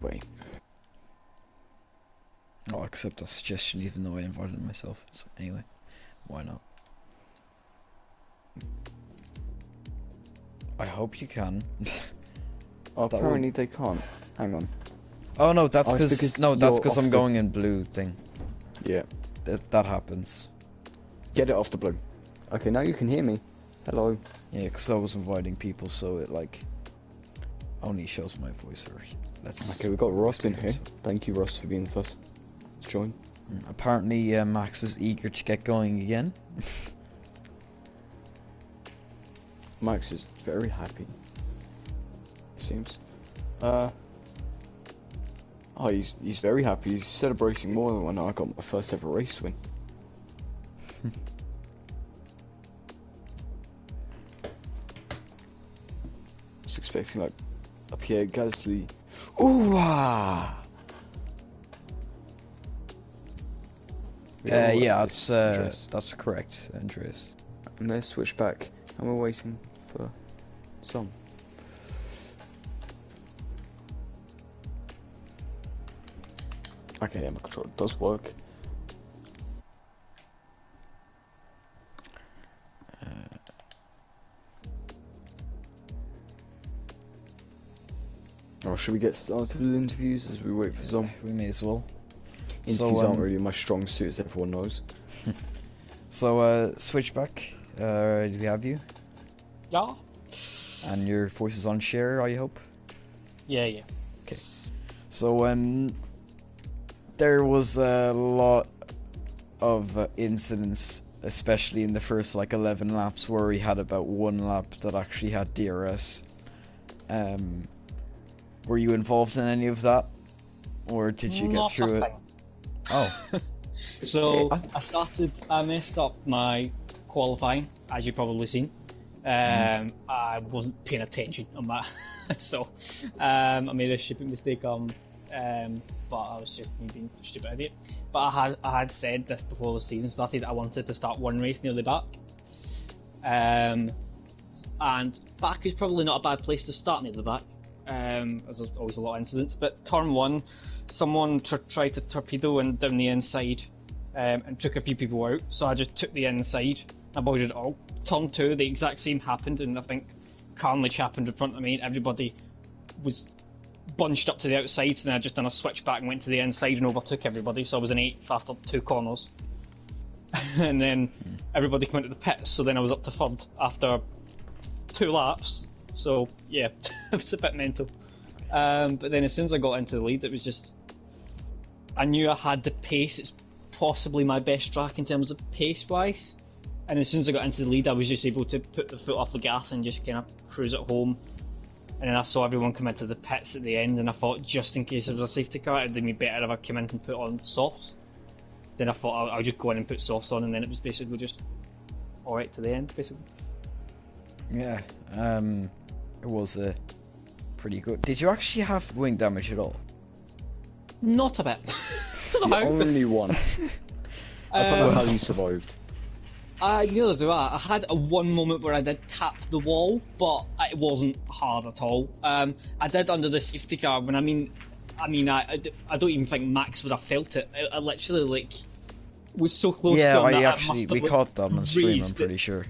Wait. I'll accept that suggestion even though I invited it myself. So anyway, why not? I hope you can. Oh, apparently they can't. Hang on. Oh no, that's because I'm going in blue thing. Yeah. That happens. Get it off the blue. Okay, now you can hear me. Hello. Yeah, because I was inviting people, so it like only shows my voice. Or Okay, we've got Ross in here. Thank you, Ross, for being the first to join. Apparently, Max is eager to get going again. Max is very happy. It seems. He's very happy. He's celebrating more than when I got my first ever race win. Just expecting like a Pierre Gasly. Ooh! Yeah, that's correct, Andreas. And there's Switchback, and we're waiting for some. Okay, yeah, my controller does work. Or should we get started with interviews as we wait for some? We may as well. Interviews aren't really my strong suit, as everyone knows. So, Switchback, do we have you? Yeah. And your voice is on share, I hope? Yeah. Okay. So, there was a lot of incidents, especially in the first, 11 laps, where we had about one lap that actually had DRS. Were you involved in any of that? Or did you get through it? Oh. So, I messed up my qualifying, as you've probably seen. I wasn't paying attention on that, so I made a stupid mistake but I was just me being a stupid idiot. But I had said this before the season started, I wanted to start one race nearly back. And back is probably not a bad place to start near the back, as there's always a lot of incidents, but turn 1, someone tried to torpedo and down the inside, and took a few people out, so I just took the inside, avoided it all. Turn 2, the exact same happened, and I think carnage happened in front of me, and everybody was bunched up to the outside, so then I just done a switch back and went to the inside and overtook everybody, so I was in 8th after 2 corners. And then everybody came into the pits, so then I was up to 3rd after 2 laps, so yeah, it was a bit mental. But then as soon as I got into the lead, it was just, I knew I had the pace. It's possibly my best track in terms of pace wise, and as soon as I got into the lead, I was just able to put the foot off the gas and just kind of cruise it home. And then I saw everyone come into the pits at the end, and I thought, just in case it was a safety car, it'd be better if I came in and put on softs. Then I thought I'll just go in and put softs on, and then it was basically just alright to the end, basically. Yeah, it was pretty good. Did you actually have wing damage at all? Not a bit. Don't know how. Only one. I don't know how you survived. Neither do I. I had one moment where I did tap the wall, but it wasn't hard at all. I did under the safety car, when I don't even think Max would have felt it. I literally was so close to him that we caught them on stream, I'm pretty sure.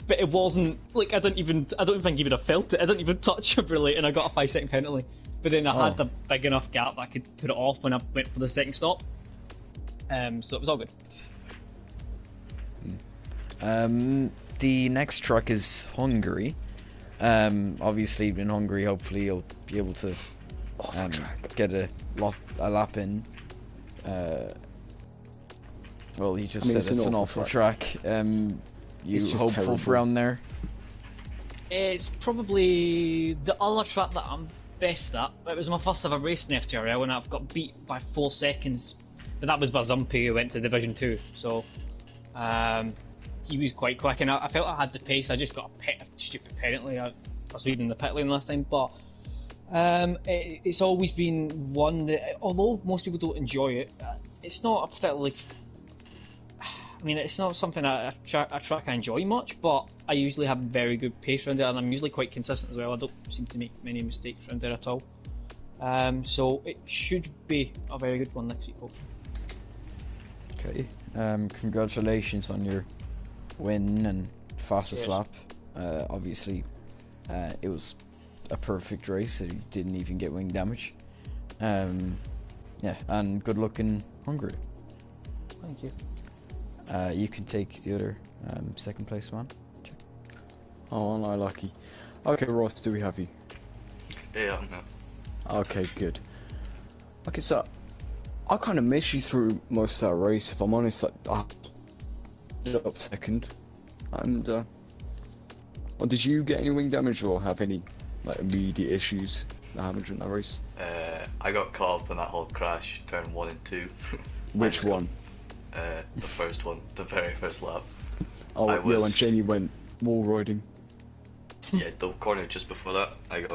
But it wasn't I don't even think he would have felt it. I didn't even touch him really, and I got a 5-second penalty. But then I had the big enough gap that I could put it off when I went for the second stop. So it was all good. The next track is Hungary. Obviously in Hungary, hopefully you'll be able to get a lap in. Well, you just said it's an awful track. You hopeful for around there? It's probably the other track that I'm best at. It was my first ever race in FTRL, and I've got beat by 4 seconds. But that was by Zumpy, who went to Division 2. So he was quite quick, and I felt I had the pace. I just got a stupid penalty. I was leading the pit lane last time, but it's always been one that, although most people don't enjoy it, it's not a particularly. It's not something a track I enjoy much, but I usually have very good pace around there, and I'm usually quite consistent as well. I don't seem to make many mistakes around there at all. So it should be a very good one next week, hopefully. Okay. Congratulations on your win and fastest lap. Obviously, it was a perfect race, so you didn't even get wing damage. Yeah, and good luck in Hungary. Thank you. You can take the other second place man. Check. Oh, no, lucky. Okay, Ross, do we have you? Yeah, I'm here. Okay, good. Okay, so I kind of missed you through most of that race, if I'm honest. I ended up second. And, well, did you get any wing damage or have any immediate issues that happened during that race? I got caught up in that whole crash, turn 1 and 2. Which one? The first one, the very first lap. Oh, yeah, when Jamie went wall riding. Yeah, the corner just before that, there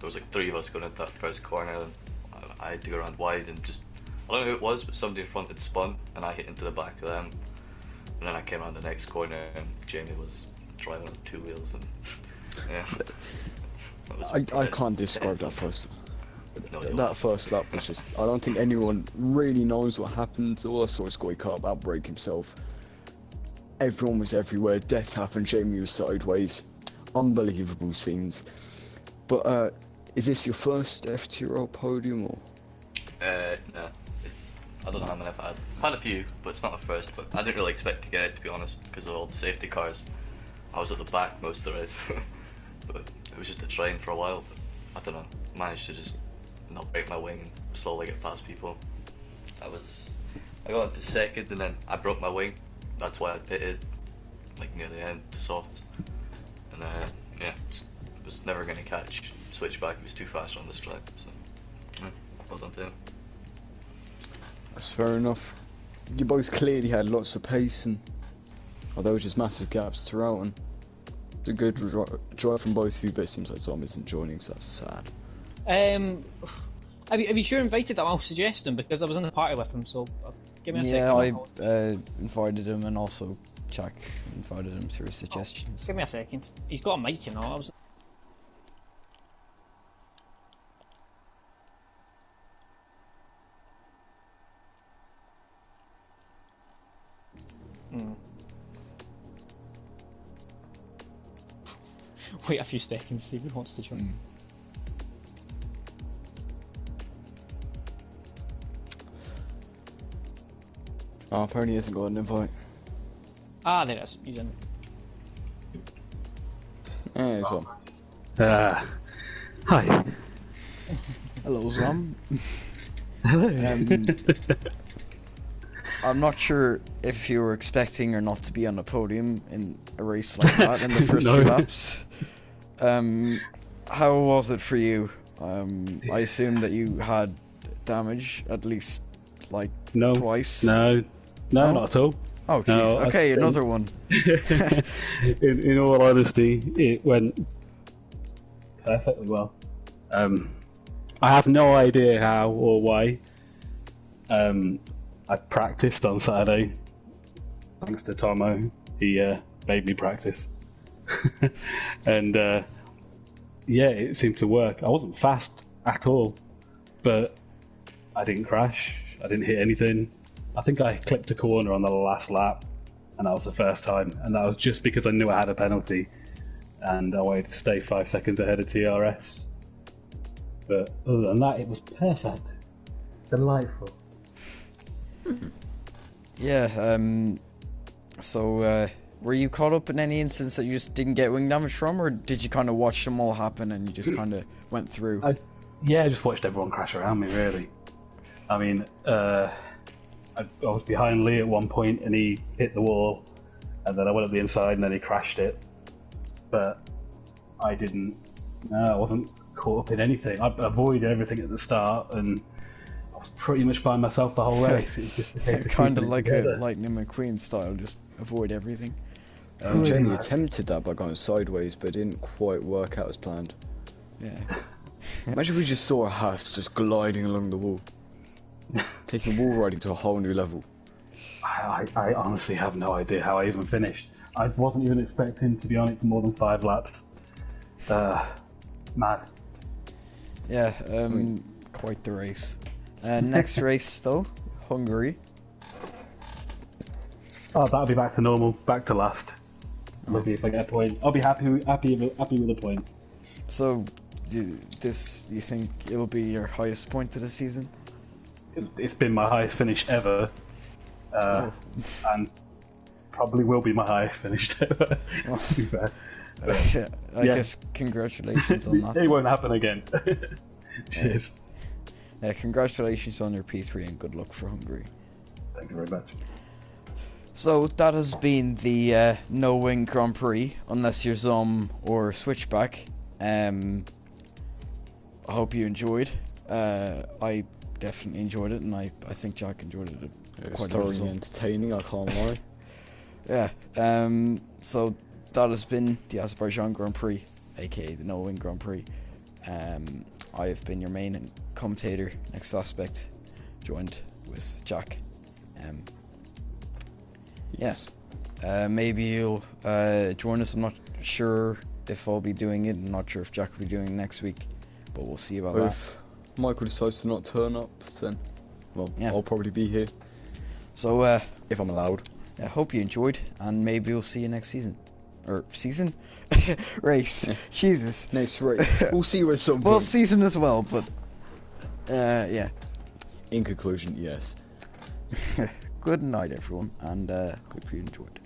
was 3 of us going into that first corner, and I had to go around wide and just, I don't know who it was, but somebody in front had spun, and I hit into the back of them. And then I came around the next corner, and Jamie was driving on 2 wheels, and yeah. I can't describe that first. No, that first lap was just, I don't think anyone really knows what happened. All I saw was Goy car about break himself. Everyone was everywhere, death happened, Jamie was sideways. Unbelievable scenes. But Is this your first FTRL podium or? No. I don't know how many I've had. I've had a few, but it's not the first. But I didn't really expect to get it, to be honest, because of all the safety cars. I was at the back most of the race, but it was just a train for a while. But I don't know. Managed to just not break my wing and slowly get past people. I got into second, and then I broke my wing. That's why I pitted, like near the end to softs. And yeah, was never going to catch switchback. It was too fast on this track. So yeah, well done to him. That's fair enough. You both clearly had lots of pace, and there was just massive gaps throughout, and it's a good drive from both of you, but it seems like Zom isn't joining, so that's sad. Have you sure invited him? I'll suggest him, because I was in the party with him, so give me a second. Yeah, I invited him, and also Jack invited him through suggestions. Give me a second. He's got a mic, you know. I was... Wait a few seconds, see if he wants to join. Oh, apparently he hasn't got an invite. Ah, there it is. He's in. Yeah, he's on. Hi. Hello, Zom. Hello. I'm not sure if you were expecting or not to be on the podium in a race like that in the first No. few laps. How was it for you? I assume that you had damage at least like No. twice. No, No? not at all. Oh No, jeez. I Okay, think- another one. in all honesty, it went perfectly well. I have no idea how or why. I practiced on Saturday, thanks to Tomo. He made me practice, and yeah, it seemed to work. I wasn't fast at all, but I didn't crash. I didn't hit anything. I think I clipped a corner on the last lap, and that was the first time. And that was just because I knew I had a penalty, and I wanted to stay 5 seconds ahead of TRS. But other than that, it was perfect. Delightful. Yeah. So, were you caught up in any instance that you just didn't get wing damage from, or did you kind of watch them all happen and you just kind of went through? I just watched everyone crash around me, really. I mean, I was behind Lee at one point and he hit the wall, and then I went up the inside and then he crashed it. But I wasn't caught up in anything. I avoided everything at the start, and I was pretty much by myself the whole race. It was just a case of Kind of keeping it like together. a Lightning McQueen style, just avoid everything. Jenny attempted that by going sideways, but it didn't quite work out as planned. Yeah. Imagine if we just saw a Haas just gliding along the wall, taking wall riding to a whole new level. I honestly have no idea how I even finished. I wasn't even expecting to be on it for more than 5 laps. Mad. Yeah, quite the race. Next race though, Hungary. Oh, that'll be back to normal, back to last. Maybe if I get a point, I'll be happy with a point. So, you think it'll be your highest point of the season? It's been my highest finish ever, and probably will be my highest finish ever. To be fair. Yeah, I guess congratulations on that. It won't happen again. Cheers. Yeah, congratulations on your P3 and good luck for Hungary. Thank you very much. So that has been the No Wing Grand Prix, unless you're Zom or Switchback. I hope you enjoyed. I definitely enjoyed it, and I think Jack enjoyed it It was quite a lot as thoroughly well. entertaining, I can't lie. Yeah. So that has been the Azerbaijan Grand Prix, aka the No Wing Grand Prix. I have been your main commentator, Next Aspect, joined with Jack. Yes. Maybe you'll join us. I'm not sure if I'll be doing it. I'm not sure if Jack will be doing it next week, but we'll see about that. If Michael decides to not turn up, then, well, Yeah. I'll probably be here, So, if I'm allowed. I hope you enjoyed, and maybe we'll see you next season. or season race. Jesus. Nice race. We'll see you at some point. Well, season as well, but yeah. In conclusion, yes. Good night, everyone, and hope you enjoyed.